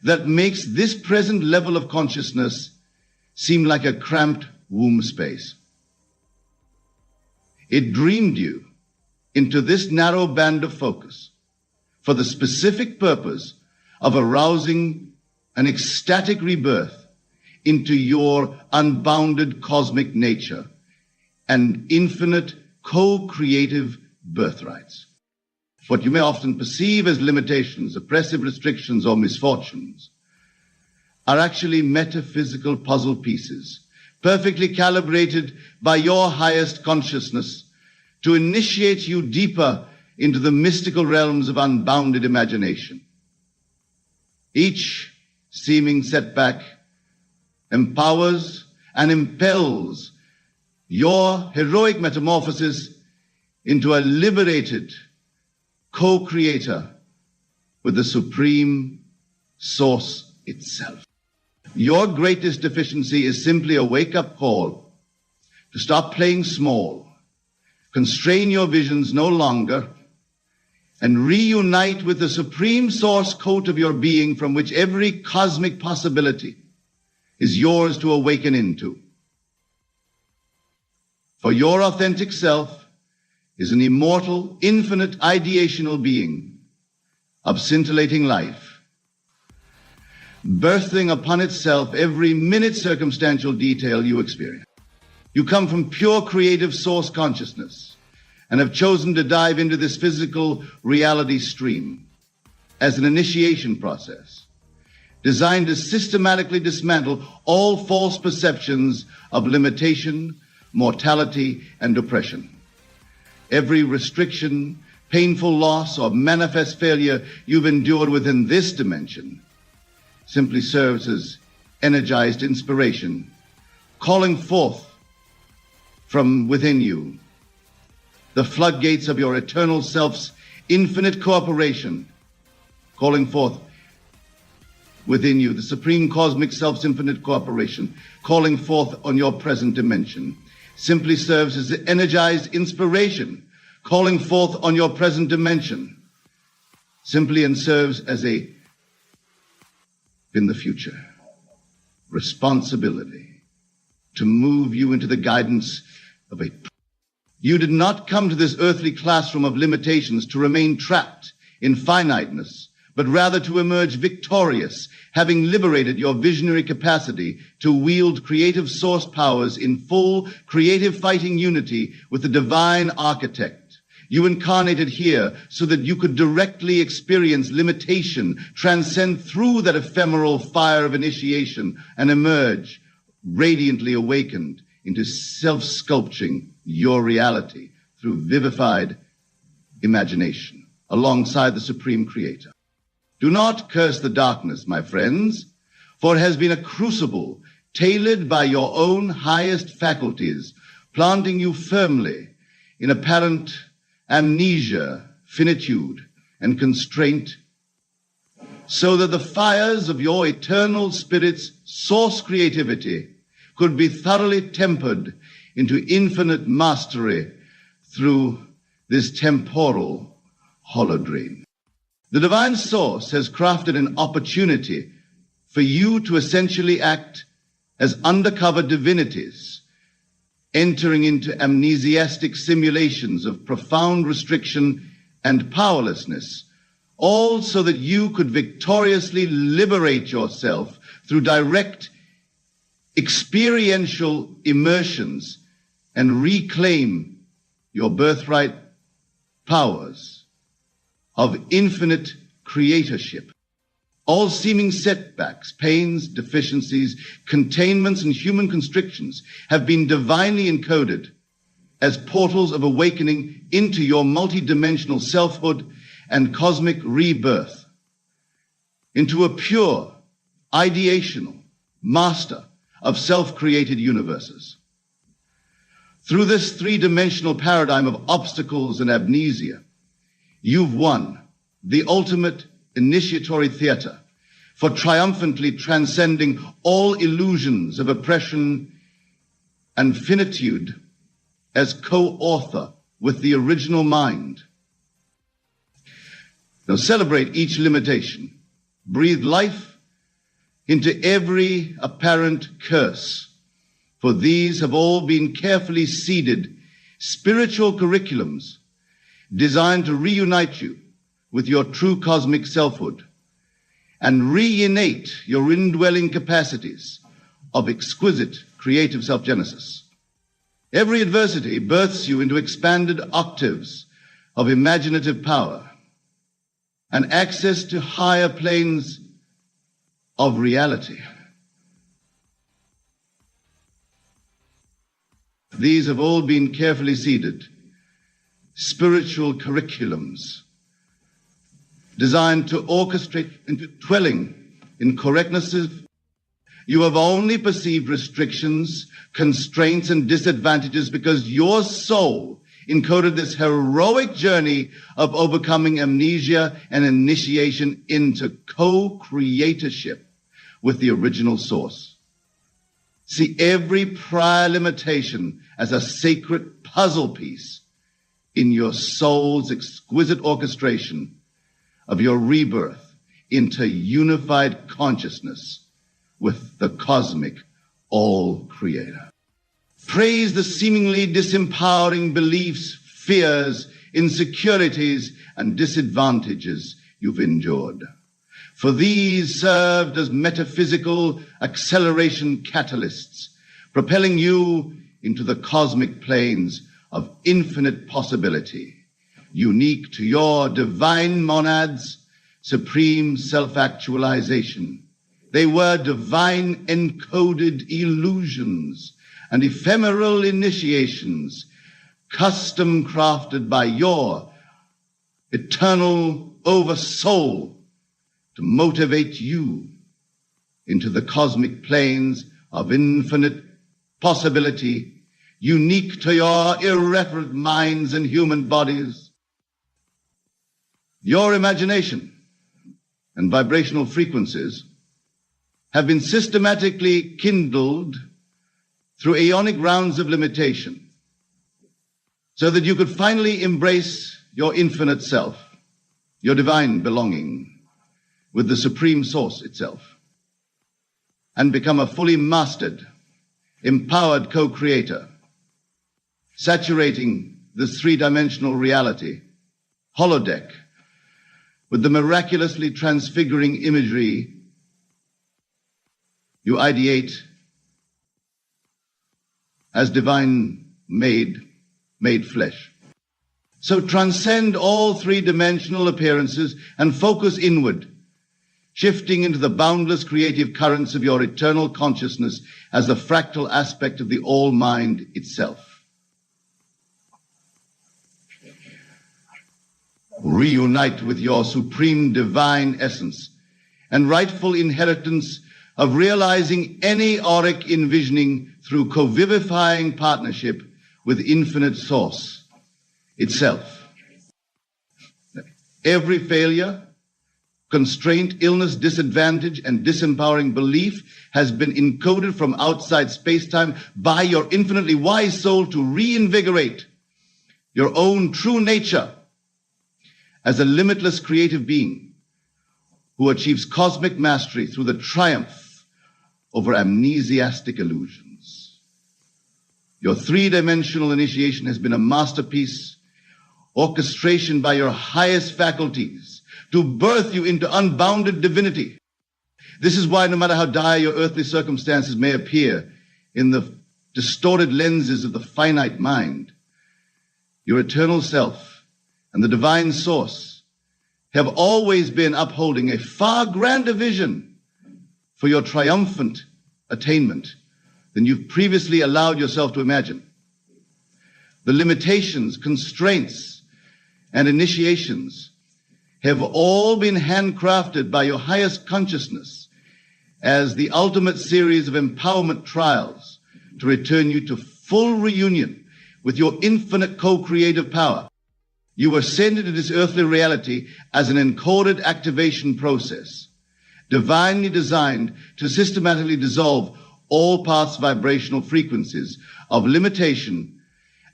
that makes this present level of consciousness seem like a cramped womb space. It dreamed you into this narrow band of focus for the specific purpose of arousing an ecstatic rebirth into your unbounded cosmic nature and infinite co-creative birthrights. What you may often perceive as limitations, oppressive restrictions, or misfortunes are actually metaphysical puzzle pieces, perfectly calibrated by your highest consciousness to initiate you deeper into the mystical realms of unbounded imagination. Each seeming setback empowers and impels your heroic metamorphosis into a liberated co-creator with the supreme source itself. Your greatest deficiency is simply a wake-up call to stop playing small, constrain your visions no longer, and reunite with the supreme source code of your being from which every cosmic possibility is yours to awaken into. For your authentic self is an immortal, infinite, ideational being of scintillating life, birthing upon itself every minute circumstantial detail you experience. You come from pure creative source consciousness and have chosen to dive into this physical reality stream as an initiation process designed to systematically dismantle all false perceptions of limitation, mortality, and oppression. Every restriction painful loss, or manifest failure you've endured within this dimension simply serves as energized inspiration, calling forth from within you the floodgates of your eternal self's infinite cooperation, calling forth within you the supreme cosmic self's infinite cooperation, calling forth on your present dimension, simply serves as the energized inspiration, calling forth on your present dimension, simply and serves as a, in the future, responsibility to move you into the guidance of a. You did not come to this earthly classroom of limitations to remain trapped in finiteness, but rather to emerge victorious, having liberated your visionary capacity to wield creative source powers in full creative fighting unity with the divine architect. You incarnated here so that you could directly experience limitation, transcend through that ephemeral fire of initiation, and emerge radiantly awakened into self-sculpting your reality through vivified imagination alongside the Supreme Creator. Do not curse the darkness, my friends, for it has been a crucible tailored by your own highest faculties, planting you firmly in apparent amnesia, finitude, and constraint, so that the fires of your eternal spirit's source creativity could be thoroughly tempered into infinite mastery through this temporal holodream. The divine source has crafted an opportunity for you to essentially act as undercover divinities, entering into amnesiastic simulations of profound restriction and powerlessness, all so that you could victoriously liberate yourself through direct experiential immersions and reclaim your birthright powers of infinite creatorship. All seeming setbacks, pains, deficiencies, containments, and human constrictions have been divinely encoded as portals of awakening into your multidimensional selfhood and cosmic rebirth, into a pure, ideational master of self-created universes. Through this three-dimensional paradigm of obstacles and amnesia, you've won the ultimate initiatory theater for triumphantly transcending all illusions of oppression and finitude as co-author with the original mind. Now celebrate each limitation. Breathe life into every apparent curse, for these have all been carefully seeded spiritual curriculums designed to reunite you with your true cosmic selfhood and reinnate your indwelling capacities of exquisite creative self-genesis. Every adversity births you into expanded octaves of imaginative power and access to higher planes of reality. These have all been carefully seeded spiritual curriculums designed to orchestrate into dwelling in correctnesses. You have only perceived restrictions, constraints, and disadvantages because your soul encoded this heroic journey of overcoming amnesia and initiation into co-creatorship with the original source. See every prior limitation as a sacred puzzle piece in your soul's exquisite orchestration of your rebirth into unified consciousness with the cosmic all-creator. Praise the seemingly disempowering beliefs, fears, insecurities, and disadvantages you've endured, for these served as metaphysical acceleration catalysts, propelling you into the cosmic planes of infinite possibility, unique to your divine monad's supreme self-actualization. They were divine encoded illusions and ephemeral initiations, custom crafted by your eternal oversoul to motivate you into the cosmic planes of infinite possibility, unique to your irreverent minds and human bodies. Your imagination and vibrational frequencies have been systematically kindled through aeonic rounds of limitation, so that you could finally embrace your infinite self, your divine belonging with the Supreme Source itself, and become a fully mastered, empowered co-creator, saturating this three-dimensional reality, holodeck, with the miraculously transfiguring imagery you ideate as divine made flesh. So transcend all three-dimensional appearances and focus inward, shifting into the boundless creative currents of your eternal consciousness as the fractal aspect of the all-mind itself. Reunite with your supreme divine essence and rightful inheritance of realizing any auric envisioning through co-vivifying partnership with infinite source itself. Every failure, constraint, illness, disadvantage, and disempowering belief has been encoded from outside space-time by your infinitely wise soul to reinvigorate your own true nature as a limitless creative being who achieves cosmic mastery through the triumph over amnesiastic illusions. Your three-dimensional initiation has been a masterpiece, orchestration by your highest faculties to birth you into unbounded divinity. This is why no matter how dire your earthly circumstances may appear in the distorted lenses of the finite mind, your eternal self and the divine source have always been upholding a far grander vision for your triumphant attainment than you've previously allowed yourself to imagine. The limitations, constraints, and initiations have all been handcrafted by your highest consciousness as the ultimate series of empowerment trials to return you to full reunion with your infinite co-creative power. You were sent into this earthly reality as an encoded activation process, divinely designed to systematically dissolve all past vibrational frequencies of limitation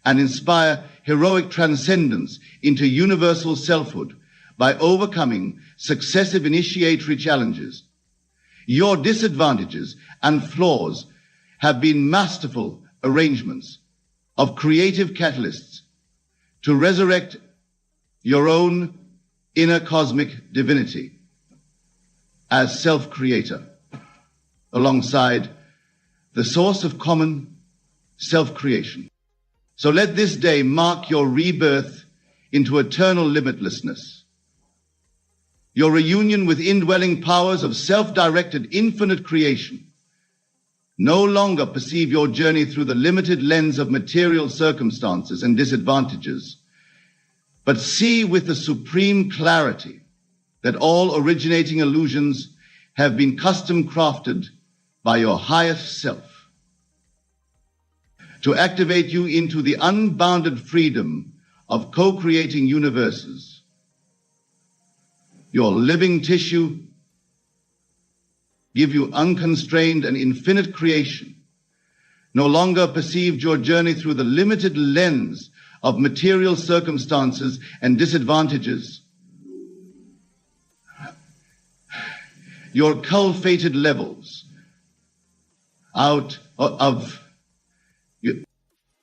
and inspire heroic transcendence into universal selfhood by overcoming successive initiatory challenges. Your disadvantages and flaws have been masterful arrangements of creative catalysts to resurrect your own inner cosmic divinity as self-creator, alongside the source of common self-creation. So let this day mark your rebirth into eternal limitlessness, your reunion with indwelling powers of self-directed infinite creation. No longer perceive your journey through the limited lens of material circumstances and disadvantages, but see with the supreme clarity that all originating illusions have been custom crafted by your highest self to activate you into the unbounded freedom of co-creating universes. Your living tissue give you unconstrained and infinite creation. No longer perceived your journey through the limited lens of material circumstances and disadvantages. Your cultivated levels out of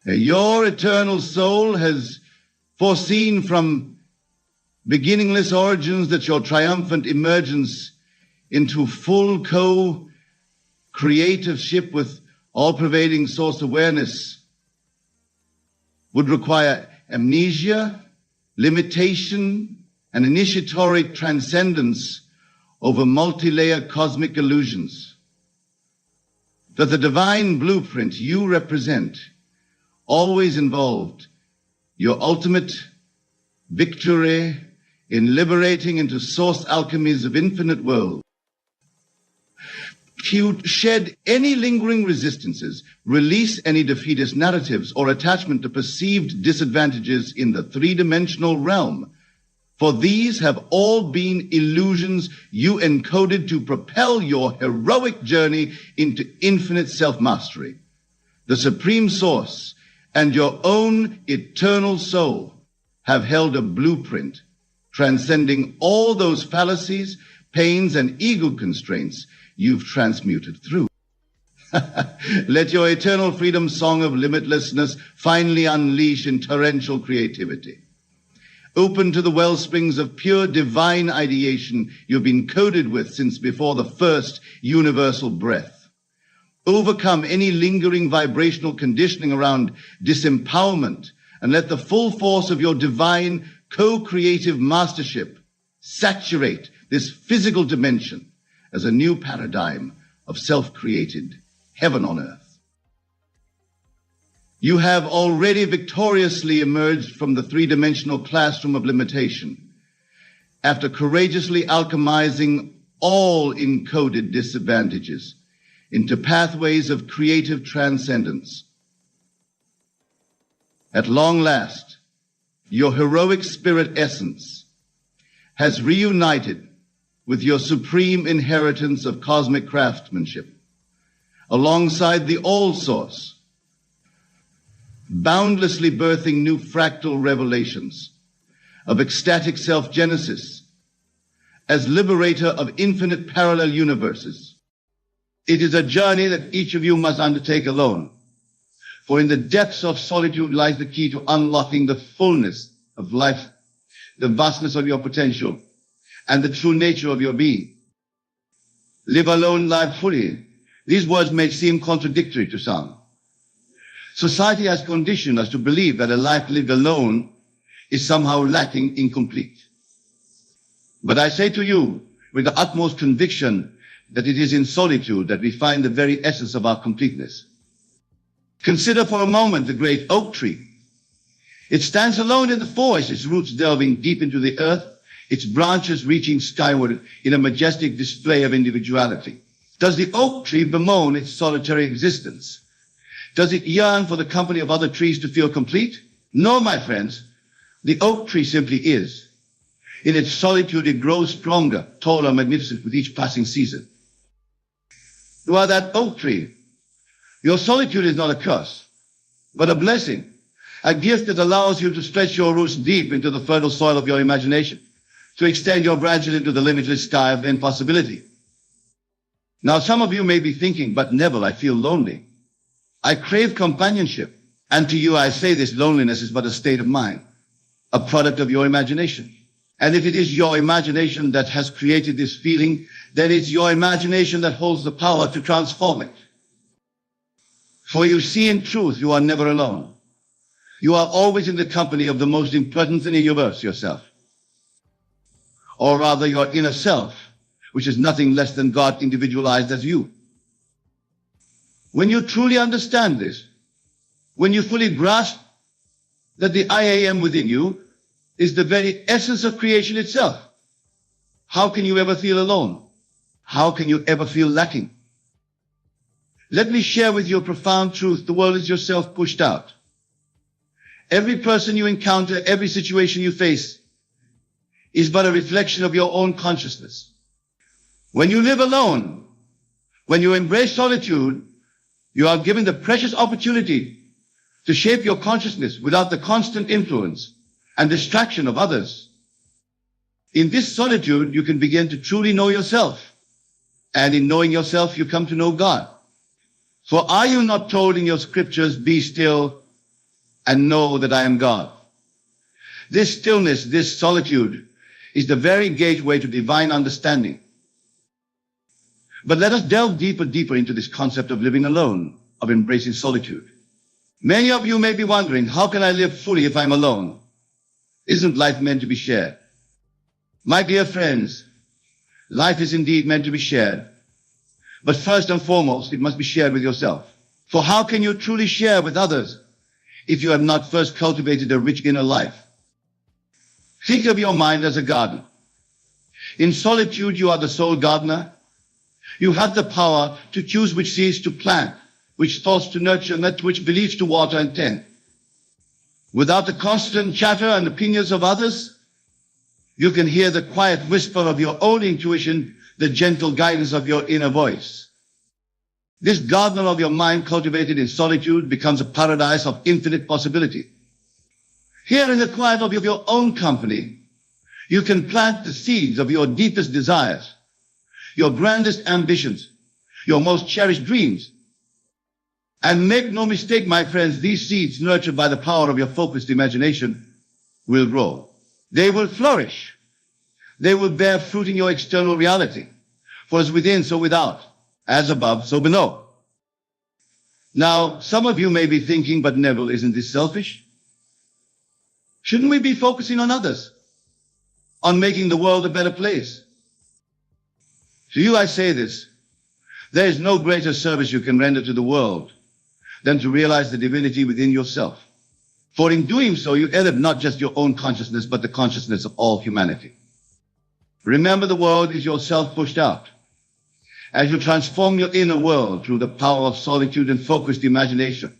your eternal soul has foreseen from beginningless origins that your triumphant emergence into full co-creativeship with all-pervading source awareness would require amnesia, limitation, and initiatory transcendence over multi-layer cosmic illusions. That the divine blueprint you represent always involved your ultimate victory in liberating into source alchemies of infinite worlds. To shed any lingering resistances, release any defeatist narratives or attachment to perceived disadvantages in the three-dimensional realm. For these have all been illusions you encoded to propel your heroic journey into infinite self-mastery. The Supreme Source and your own eternal soul have held a blueprint transcending all those fallacies, pains, and ego constraints you've transmuted through. Let your eternal freedom song of limitlessness finally unleash in torrential creativity. Open to the well springs of pure divine ideation you've been coded with since before the first universal breath. Overcome any lingering vibrational conditioning around disempowerment and let the full force of your divine co-creative mastership saturate this physical dimension as a new paradigm of self-created heaven on earth. You have already victoriously emerged from the three-dimensional classroom of limitation after courageously alchemizing all encoded disadvantages into pathways of creative transcendence. At long last, your heroic spirit essence has reunited with your supreme inheritance of cosmic craftsmanship, alongside the All-Source, boundlessly birthing new fractal revelations of ecstatic self-genesis as liberator of infinite parallel universes. It is a journey that each of you must undertake alone, for in the depths of solitude lies the key to unlocking the fullness of life, the vastness of your potential, and the true nature of your being. Live alone, live fully. These words may seem contradictory to some. Society has conditioned us to believe that a life lived alone is somehow lacking, incomplete. But I say to you, with the utmost conviction, that it is in solitude that we find the very essence of our completeness. Consider for a moment the great oak tree. It stands alone in the forest, its roots delving deep into the earth, its branches reaching skyward in a majestic display of individuality. Does the oak tree bemoan its solitary existence? Does it yearn for the company of other trees to feel complete? No, my friends. The oak tree simply is. In its solitude, it grows stronger, taller, magnificent with each passing season. You are that oak tree. Your solitude is not a curse, but a blessing, a gift that allows you to stretch your roots deep into the fertile soil of your imagination, to extend your branches into the limitless sky of impossibility. Now, some of you may be thinking, but Neville, I feel lonely. I crave companionship. And to you, I say this loneliness is but a state of mind, a product of your imagination. And if it is your imagination that has created this feeling, then it's your imagination that holds the power to transform it. For you see, in truth, you are never alone. You are always in the company of the most important thing in the universe, yourself. Or rather, your inner self, which is nothing less than God individualized as you. When you truly understand this, when you fully grasp that the I am within you is the very essence of creation itself, how can you ever feel alone? How can you ever feel lacking? Let me share with you a profound truth. The world is yourself pushed out. Every person you encounter, every situation you face is but a reflection of your own consciousness. When you live alone, when you embrace solitude, you are given the precious opportunity to shape your consciousness without the constant influence and distraction of others. In this solitude, you can begin to truly know yourself. And in knowing yourself, you come to know God. For are you not told in your scriptures, be still and know that I am God? This stillness, this solitude, is the very gateway to divine understanding. But let us delve deeper into this concept of living alone, of embracing solitude. Many of you may be wondering, how can I live fully if I'm alone? Isn't life meant to be shared? My dear friends, life is indeed meant to be shared. But first and foremost, it must be shared with yourself. For how can you truly share with others if you have not first cultivated a rich inner life? Think of your mind as a garden. In solitude, you are the sole gardener. You have the power to choose which seeds to plant, which thoughts to nurture, and which beliefs to water and tend. Without the constant chatter and opinions of others, you can hear the quiet whisper of your own intuition, the gentle guidance of your inner voice. This garden of your mind cultivated in solitude becomes a paradise of infinite possibility. Here in the quiet of your own company, you can plant the seeds of your deepest desires, your grandest ambitions, your most cherished dreams. And make no mistake, my friends, these seeds, nurtured by the power of your focused imagination, will grow. They will flourish. They will bear fruit in your external reality. For as within, so without. As above, so below. Now, some of you may be thinking, but Neville, isn't this selfish? Shouldn't we be focusing on others? On making the world a better place? To you I say this. There is no greater service you can render to the world than to realize the divinity within yourself. For in doing so, you elevate not just your own consciousness, but the consciousness of all humanity. Remember, the world is yourself pushed out. As you transform your inner world through the power of solitude and focused imagination,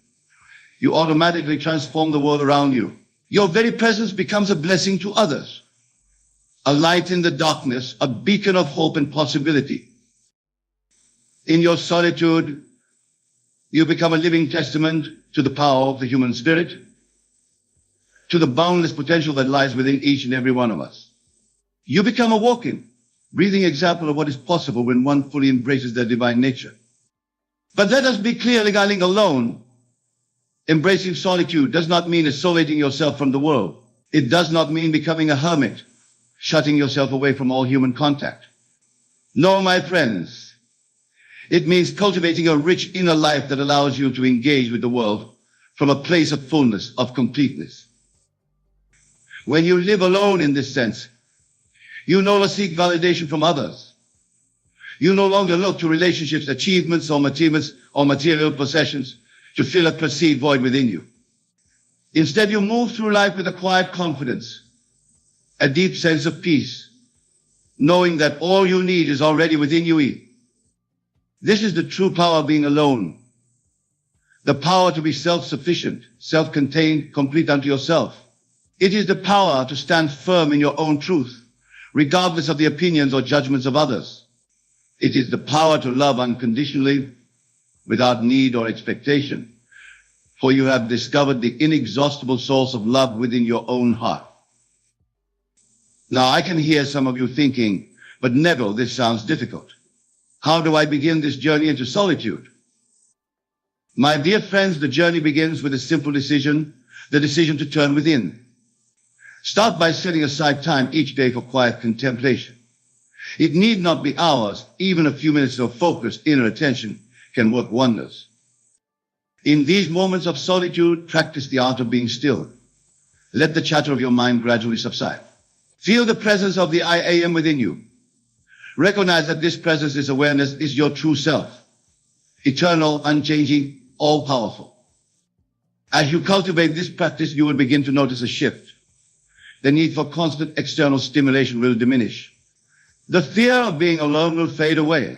you automatically transform the world around you. Your very presence becomes a blessing to others, a light in the darkness, a beacon of hope and possibility. In your solitude, you become a living testament to the power of the human spirit, to the boundless potential that lies within each and every one of us. You become a walking, breathing example of what is possible when one fully embraces their divine nature. But let us be clear regarding alone. Embracing solitude does not mean isolating yourself from the world. It does not mean becoming a hermit, shutting yourself away from all human contact. No, my friends, it means cultivating a rich inner life that allows you to engage with the world from a place of fullness, of completeness. When you live alone in this sense, you no longer seek validation from others. You no longer look to relationships, achievements, or material possessions to fill a perceived void within you. Instead, you move through life with a quiet confidence, a deep sense of peace, knowing that all you need is already within you. This is the true power of being alone. The power to be self-sufficient, self-contained, complete unto yourself. It is the power to stand firm in your own truth, regardless of the opinions or judgments of others. It is the power to love unconditionally, without need or expectation, for you have discovered the inexhaustible source of love within your own heart. Now, I can hear some of you thinking, but Neville, this sounds difficult. How do I begin this journey into solitude? My dear friends, the journey begins with a simple decision, the decision to turn within. Start by setting aside time each day for quiet contemplation. It need not be hours. Even a few minutes of focused inner attention can work wonders. In these moments of solitude, practice the art of being still. Let the chatter of your mind gradually subside. Feel the presence of the I am within you. Recognize that this presence, this awareness, is your true self. Eternal, unchanging, all-powerful. As you cultivate this practice, you will begin to notice a shift. The need for constant external stimulation will diminish. The fear of being alone will fade away.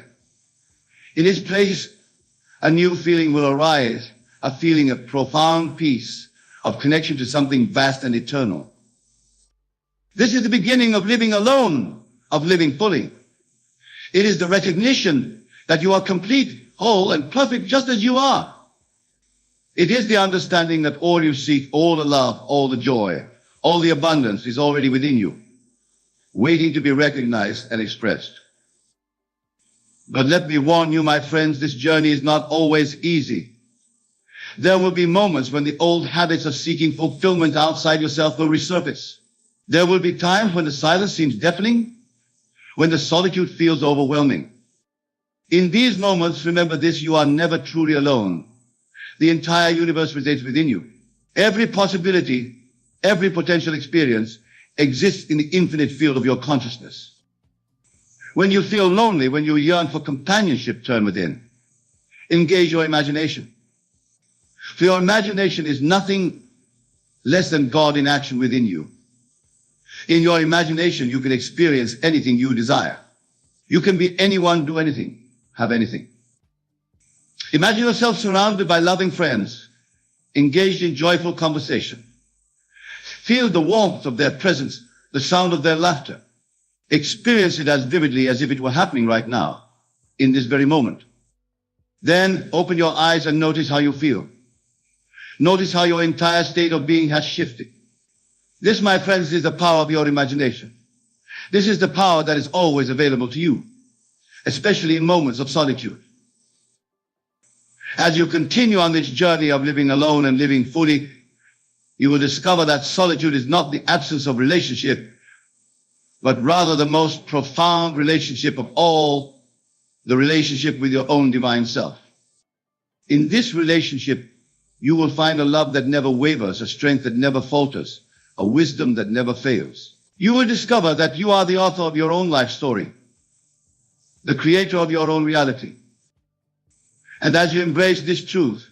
In its place, a new feeling will arise, a feeling of profound peace, of connection to something vast and eternal. This is the beginning of living alone, of living fully. It is the recognition that you are complete, whole, and perfect just as you are. It is the understanding that all you seek, all the love, all the joy, all the abundance is already within you, waiting to be recognized and expressed. But let me warn you, my friends, this journey is not always easy. There will be moments when the old habits of seeking fulfillment outside yourself will resurface. There will be times when the silence seems deafening, when the solitude feels overwhelming. In these moments, remember this: you are never truly alone. The entire universe resides within you. Every possibility, every potential experience exists in the infinite field of your consciousness. When you feel lonely, when you yearn for companionship, turn within. Engage your imagination. For your imagination is nothing less than God in action within you. In your imagination, you can experience anything you desire. You can be anyone, do anything, have anything. Imagine yourself surrounded by loving friends, engaged in joyful conversation. Feel the warmth of their presence, the sound of their laughter. Experience it as vividly as if it were happening right now, in this very moment. Then open your eyes and notice how you feel. Notice how your entire state of being has shifted. This, my friends, is the power of your imagination. This is the power that is always available to you, especially in moments of solitude. As you continue on this journey of living alone and living fully, you will discover that solitude is not the absence of relationship, but rather the most profound relationship of all, the relationship with your own divine self. In this relationship, you will find a love that never wavers, a strength that never falters, a wisdom that never fails. You will discover that you are the author of your own life story, the creator of your own reality. And as you embrace this truth,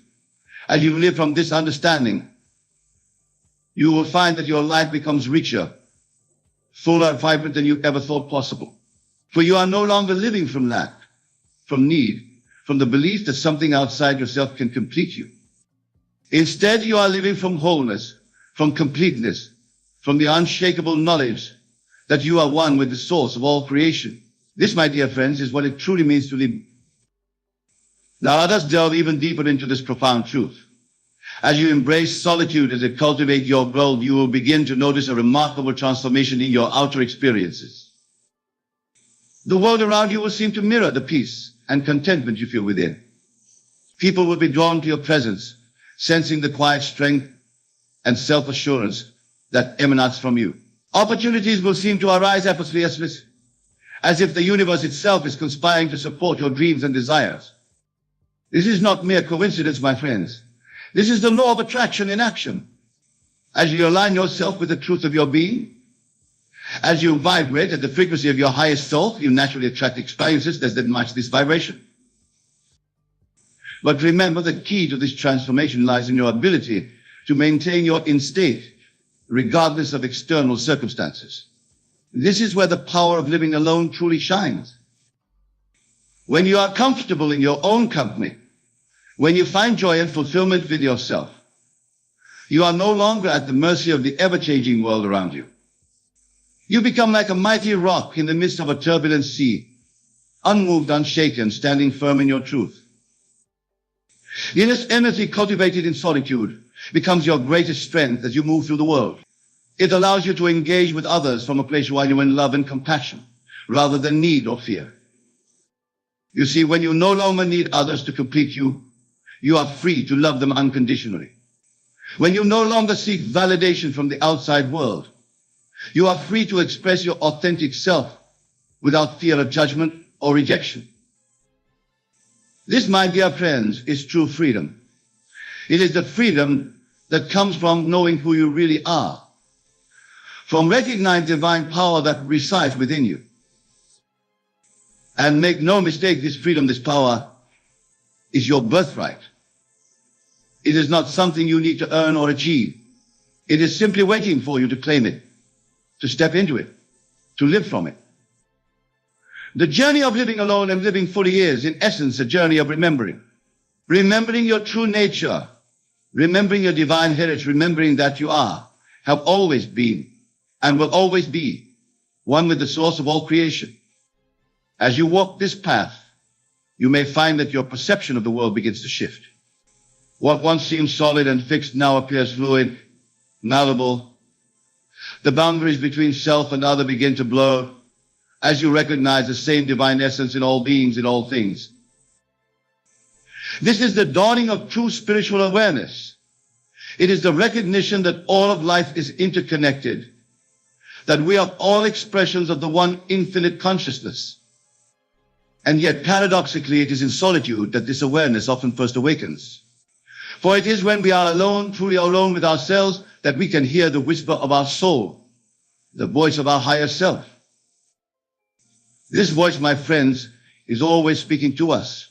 as you live from this understanding, you will find that your life becomes richer, fuller and vibrant than you ever thought possible. For you are no longer living from lack, from need, from the belief that something outside yourself can complete you. Instead, you are living from wholeness, from completeness, from the unshakable knowledge that you are one with the source of all creation. This, my dear friends, is what it truly means to live. Now let us delve even deeper into this profound truth. As you embrace solitude, as it cultivates your world, you will begin to notice a remarkable transformation in your outer experiences. The world around you will seem to mirror the peace and contentment you feel within. People will be drawn to your presence, sensing the quiet strength and self-assurance that emanates from you. Opportunities will seem to arise effortlessly, as if the universe itself is conspiring to support your dreams and desires. This is not mere coincidence, my friends. This is the law of attraction in action. As you align yourself with the truth of your being, as you vibrate at the frequency of your highest self, you naturally attract experiences that match this vibration. But remember, the key to this transformation lies in your ability to maintain your in state, regardless of external circumstances. This is where the power of living alone truly shines. When you are comfortable in your own company, when you find joy and fulfillment with yourself, you are no longer at the mercy of the ever-changing world around you. You become like a mighty rock in the midst of a turbulent sea, unmoved, unshaken, standing firm in your truth. The inner energy cultivated in solitude becomes your greatest strength as you move through the world. It allows you to engage with others from a place where you are in love and compassion, rather than need or fear. You see, when you no longer need others to complete you, you are free to love them unconditionally. When you no longer seek validation from the outside world, you are free to express your authentic self without fear of judgment or rejection. This, my dear friends, is true freedom. It is the freedom that comes from knowing who you really are, from recognizing divine power that resides within you. And make no mistake, this freedom, this power is your birthright. It is not something you need to earn or achieve. It is simply waiting for you to claim it, to step into it, to live from it. The journey of living alone and living fully is, in essence, a journey of remembering. Remembering your true nature, remembering your divine heritage, remembering that you are, have always been, and will always be, one with the source of all creation. As you walk this path, you may find that your perception of the world begins to shift. What once seemed solid and fixed now appears fluid, malleable. The boundaries between self and other begin to blur as you recognize the same divine essence in all beings, in all things. This is the dawning of true spiritual awareness. It is the recognition that all of life is interconnected, that we are all expressions of the one infinite consciousness. And yet, paradoxically, it is in solitude that this awareness often first awakens. For it is when we are alone, truly alone with ourselves, that we can hear the whisper of our soul, the voice of our higher self. This voice, my friends, is always speaking to us.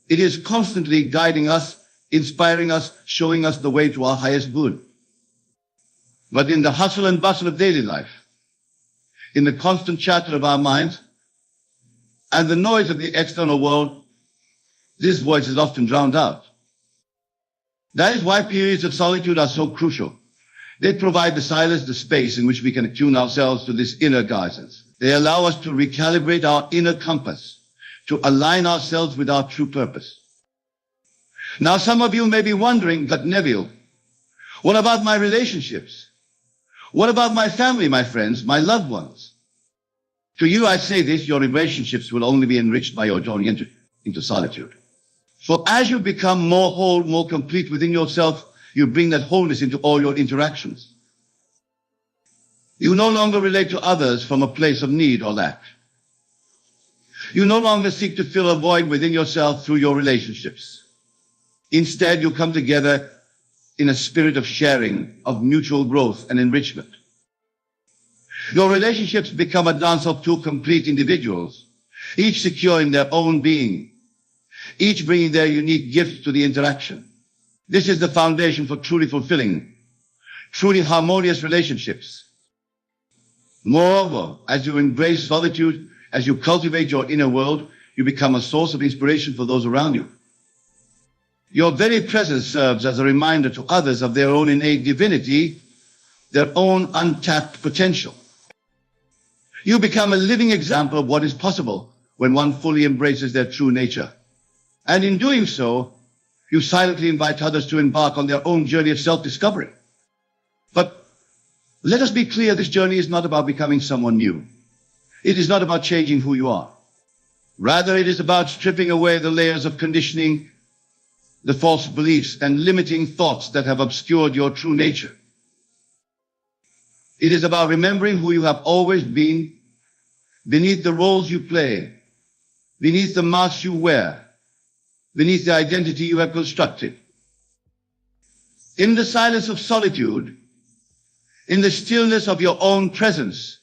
It is constantly guiding us, inspiring us, showing us the way to our highest good. But in the hustle and bustle of daily life, in the constant chatter of our minds, and the noise of the external world, this voice is often drowned out. That is why periods of solitude are so crucial. They provide the silence, the space in which we can attune ourselves to this inner guidance. They allow us to recalibrate our inner compass, to align ourselves with our true purpose. Now, some of you may be wondering, but Neville, what about my relationships? What about my family, my friends, my loved ones? To you, I say this, your relationships will only be enriched by your journey into solitude. For as you become more whole, more complete within yourself, you bring that wholeness into all your interactions. You no longer relate to others from a place of need or lack. You no longer seek to fill a void within yourself through your relationships. Instead, you come together in a spirit of sharing, of mutual growth and enrichment. Your relationships become a dance of two complete individuals, each secure in their own being, each bringing their unique gifts to the interaction. This is the foundation for truly fulfilling, truly harmonious relationships. Moreover, as you embrace solitude, as you cultivate your inner world, you become a source of inspiration for those around you. Your very presence serves as a reminder to others of their own innate divinity, their own untapped potential. You become a living example of what is possible when one fully embraces their true nature. And in doing so, you silently invite others to embark on their own journey of self-discovery. But let us be clear, this journey is not about becoming someone new. It is not about changing who you are. Rather, it is about stripping away the layers of conditioning, the false beliefs and limiting thoughts that have obscured your true nature. It is about remembering who you have always been, beneath the roles you play, beneath the masks you wear, beneath the identity you have constructed. In the silence of solitude, in the stillness of your own presence,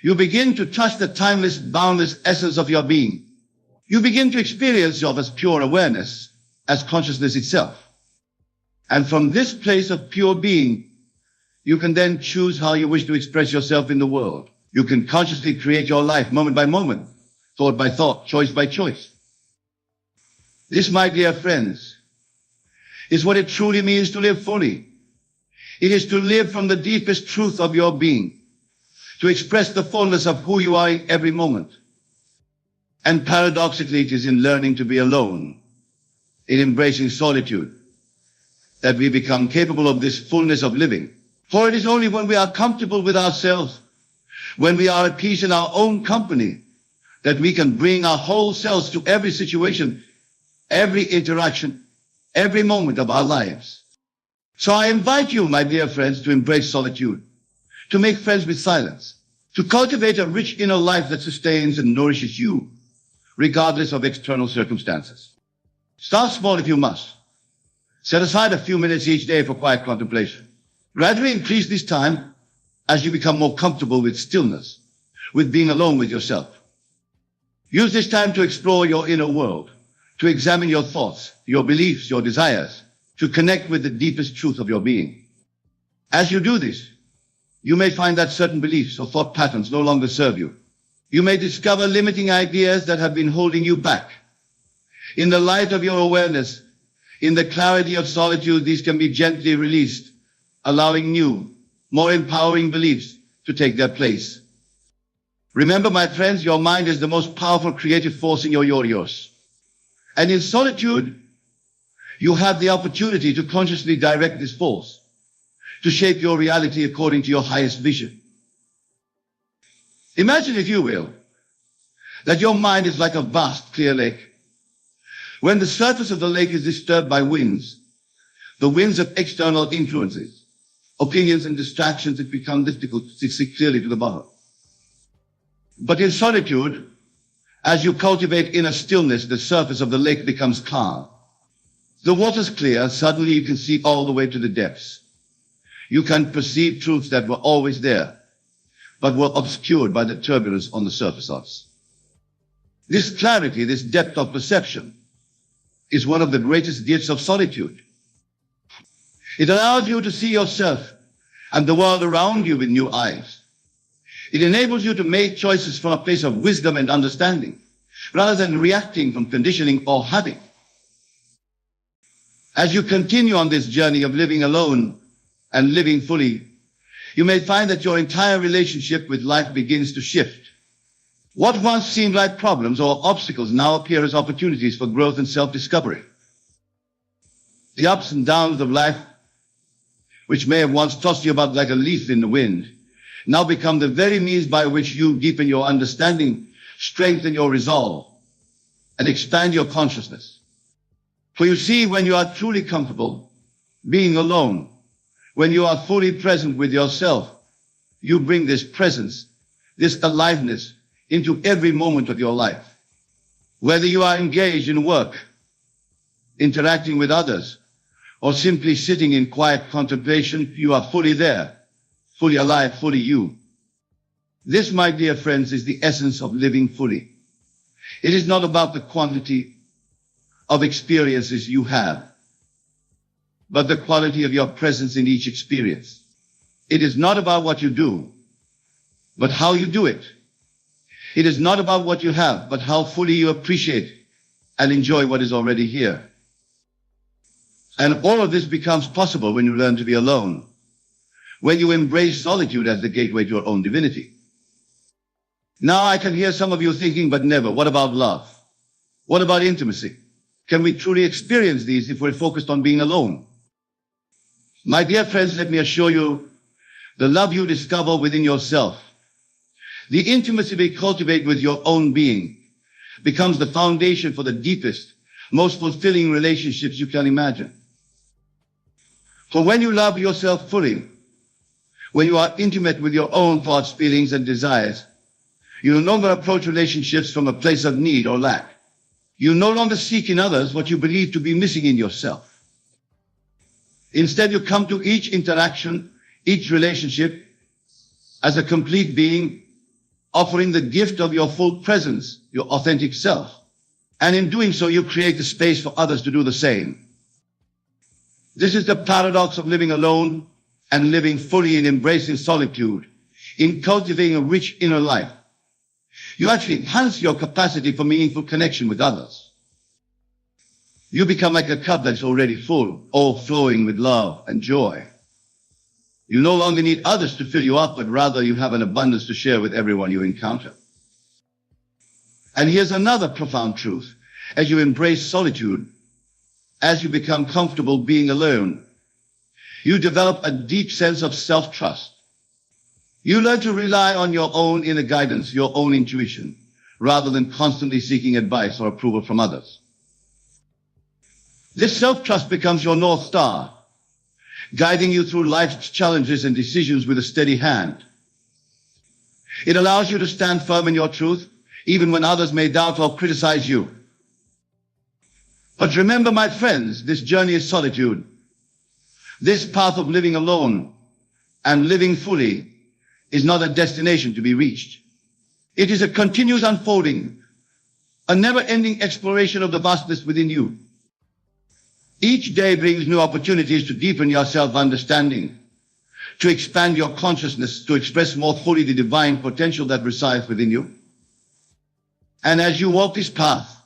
you begin to touch the timeless, boundless essence of your being. You begin to experience yourself as pure awareness, as consciousness itself. And from this place of pure being, you can then choose how you wish to express yourself in the world. You can consciously create your life moment by moment, thought by thought, choice by choice. This, my dear friends, is what it truly means to live fully. It is to live from the deepest truth of your being, to express the fullness of who you are in every moment. And paradoxically, it is in learning to be alone, in embracing solitude, that we become capable of this fullness of living. For it is only when we are comfortable with ourselves, when we are at peace in our own company, that we can bring our whole selves to every situation, every interaction, every moment of our lives. So I invite you, my dear friends, to embrace solitude, to make friends with silence, to cultivate a rich inner life that sustains and nourishes you, regardless of external circumstances. Start small if you must. Set aside a few minutes each day for quiet contemplation. Gradually increase this time as you become more comfortable with stillness, with being alone with yourself. Use this time to explore your inner world, to examine your thoughts, your beliefs, your desires, to connect with the deepest truth of your being. As you do this, you may find that certain beliefs or thought patterns no longer serve you. You may discover limiting ideas that have been holding you back. In the light of your awareness, in the clarity of solitude, these can be gently released, allowing new, more empowering beliefs to take their place. Remember, my friends, your mind is the most powerful creative force in your universe. And in solitude, you have the opportunity to consciously direct this force, to shape your reality according to your highest vision. Imagine, if you will, that your mind is like a vast, clear lake. When the surface of the lake is disturbed by winds, the winds of external influences, opinions and distractions, it becomes difficult to see clearly to the bottom. But in solitude, as you cultivate inner stillness, the surface of the lake becomes calm. The water's clear, suddenly you can see all the way to the depths. You can perceive truths that were always there, but were obscured by the turbulence on the surface of us. This clarity, this depth of perception, is one of the greatest gifts of solitude. It allows you to see yourself and the world around you with new eyes. It enables you to make choices from a place of wisdom and understanding, rather than reacting from conditioning or habit. As you continue on this journey of living alone and living fully, you may find that your entire relationship with life begins to shift. What once seemed like problems or obstacles now appear as opportunities for growth and self-discovery. The ups and downs of life, which may have once tossed you about like a leaf in the wind, now become the very means by which you deepen your understanding, strengthen your resolve, and expand your consciousness. For you see, when you are truly comfortable being alone, when you are fully present with yourself, you bring this presence, this aliveness into every moment of your life. Whether you are engaged in work, interacting with others, or simply sitting in quiet contemplation, you are fully there, fully alive, fully you. This, my dear friends, is the essence of living fully. It is not about the quantity of experiences you have, but the quality of your presence in each experience. It is not about what you do, but how you do it. It is not about what you have, but how fully you appreciate and enjoy what is already here. And all of this becomes possible when you learn to be alone, when you embrace solitude as the gateway to your own divinity. Now I can hear some of you thinking, but never, what about love? What about intimacy? Can we truly experience these if we're focused on being alone? My dear friends, let me assure you, the love you discover within yourself, the intimacy we cultivate with your own being, becomes the foundation for the deepest, most fulfilling relationships you can imagine. For when you love yourself fully, when you are intimate with your own thoughts, feelings, and desires, you no longer approach relationships from a place of need or lack. You no longer seek in others what you believe to be missing in yourself. Instead, you come to each interaction, each relationship, as a complete being, offering the gift of your full presence, your authentic self. And in doing so, you create the space for others to do the same. This is the paradox of living alone and living fully in embracing solitude, in cultivating a rich inner life. You actually enhance your capacity for meaningful connection with others. You become like a cup that's already full, overflowing with love and joy. You no longer need others to fill you up, but rather you have an abundance to share with everyone you encounter. And here's another profound truth. As you embrace solitude, as you become comfortable being alone, you develop a deep sense of self-trust. You learn to rely on your own inner guidance, your own intuition, rather than constantly seeking advice or approval from others. This self-trust becomes your North Star, guiding you through life's challenges and decisions with a steady hand. It allows you to stand firm in your truth, even when others may doubt or criticize you. But remember, my friends, this journey is solitude. This path of living alone and living fully is not a destination to be reached. It is a continuous unfolding, a never-ending exploration of the vastness within you. Each day brings new opportunities to deepen your self-understanding, to expand your consciousness, to express more fully the divine potential that resides within you. And as you walk this path,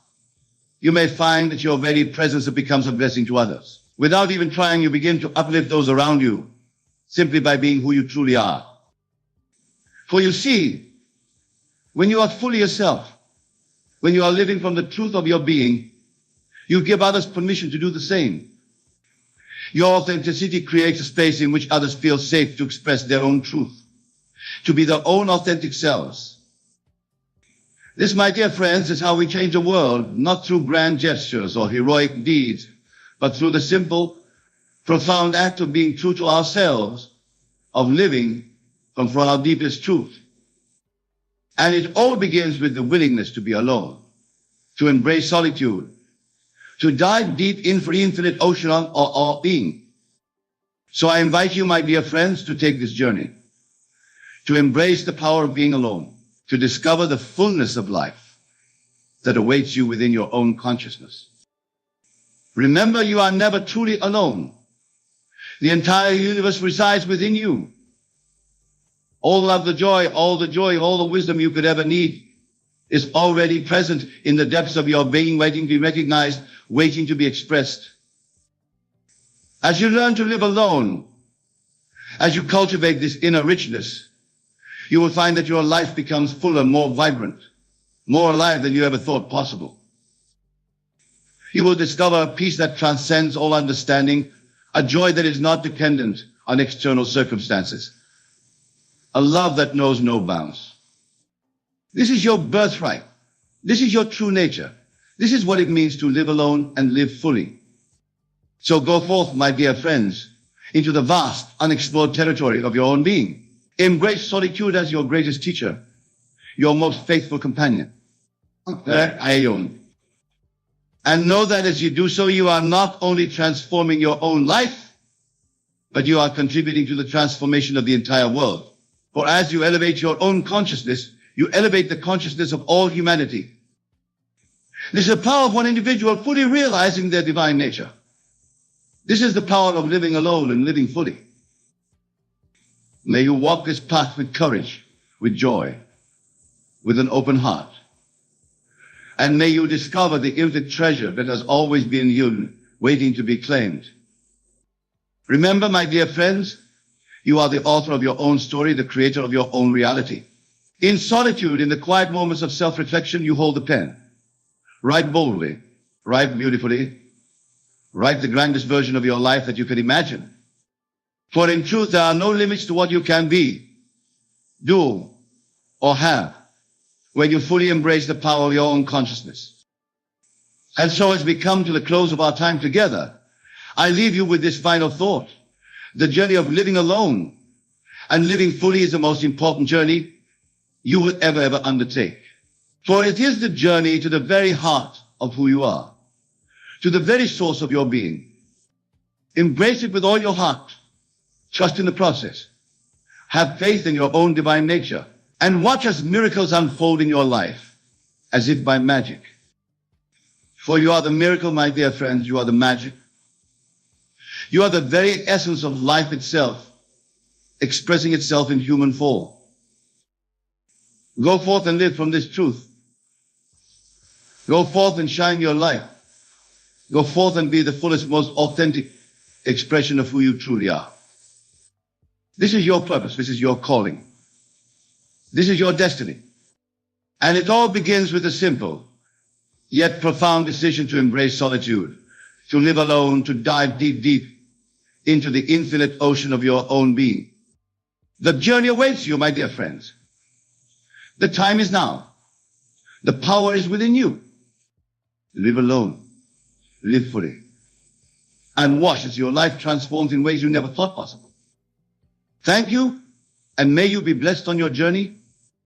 you may find that your very presence becomes a blessing to others. Without even trying, you begin to uplift those around you, simply by being who you truly are. For you see, when you are fully yourself, when you are living from the truth of your being, you give others permission to do the same. Your authenticity creates a space in which others feel safe to express their own truth, to be their own authentic selves. This, my dear friends, is how we change the world, not through grand gestures or heroic deeds, but through the simple, profound act of being true to ourselves, of living from our deepest truth. And it all begins with the willingness to be alone, to embrace solitude, to dive deep into the infinite ocean of our being. So I invite you, my dear friends, to take this journey, to embrace the power of being alone, to discover the fullness of life that awaits you within your own consciousness. Remember, you are never truly alone. The entire universe resides within you, All of the joy, all the wisdom you could ever need is already present in the depths of your being, waiting to be recognized, waiting to be expressed. As you learn to live alone, as you cultivate this inner richness, you will find that your life becomes fuller, more vibrant, more alive than you ever thought possible. You will discover a peace that transcends all understanding, a joy that is not dependent on external circumstances, a love that knows no bounds. This is your birthright. This is your true nature. This is what it means to live alone and live fully. So go forth, my dear friends, into the vast, unexplored territory of your own being. Embrace solitude as your greatest teacher, your most faithful companion. And know that as you do so, you are not only transforming your own life, but you are contributing to the transformation of the entire world. For as you elevate your own consciousness, you elevate the consciousness of all humanity. This is the power of one individual fully realizing their divine nature. This is the power of living alone and living fully. May you walk this path with courage, with joy, with an open heart. And may you discover the infinite treasure that has always been hidden, waiting to be claimed. Remember, my dear friends, you are the author of your own story, the creator of your own reality. In solitude, in the quiet moments of self-reflection, you hold the pen. Write boldly, write beautifully, write the grandest version of your life that you can imagine. For in truth, there are no limits to what you can be, do, or have when you fully embrace the power of your own consciousness. And so as we come to the close of our time together, I leave you with this final thought. The journey of living alone and living fully is the most important journey you will ever undertake. For it is the journey to the very heart of who you are, to the very source of your being. Embrace it with all your heart. Trust in the process. Have faith in your own divine nature and watch as miracles unfold in your life as if by magic. For you are the miracle, my dear friends. You are the magic. You are the very essence of life itself, expressing itself in human form. Go forth and live from this truth. Go forth and shine your light. Go forth and be the fullest, most authentic expression of who you truly are. This is your purpose. This is your calling. This is your destiny. And it all begins with a simple, yet profound decision to embrace solitude, to live alone, to dive deep into the infinite ocean of your own being. The journey awaits you, my dear friends. The time is now. The power is within you. Live alone. Live fully. And watch as your life transforms in ways you never thought possible. Thank you, and may you be blessed on your journey.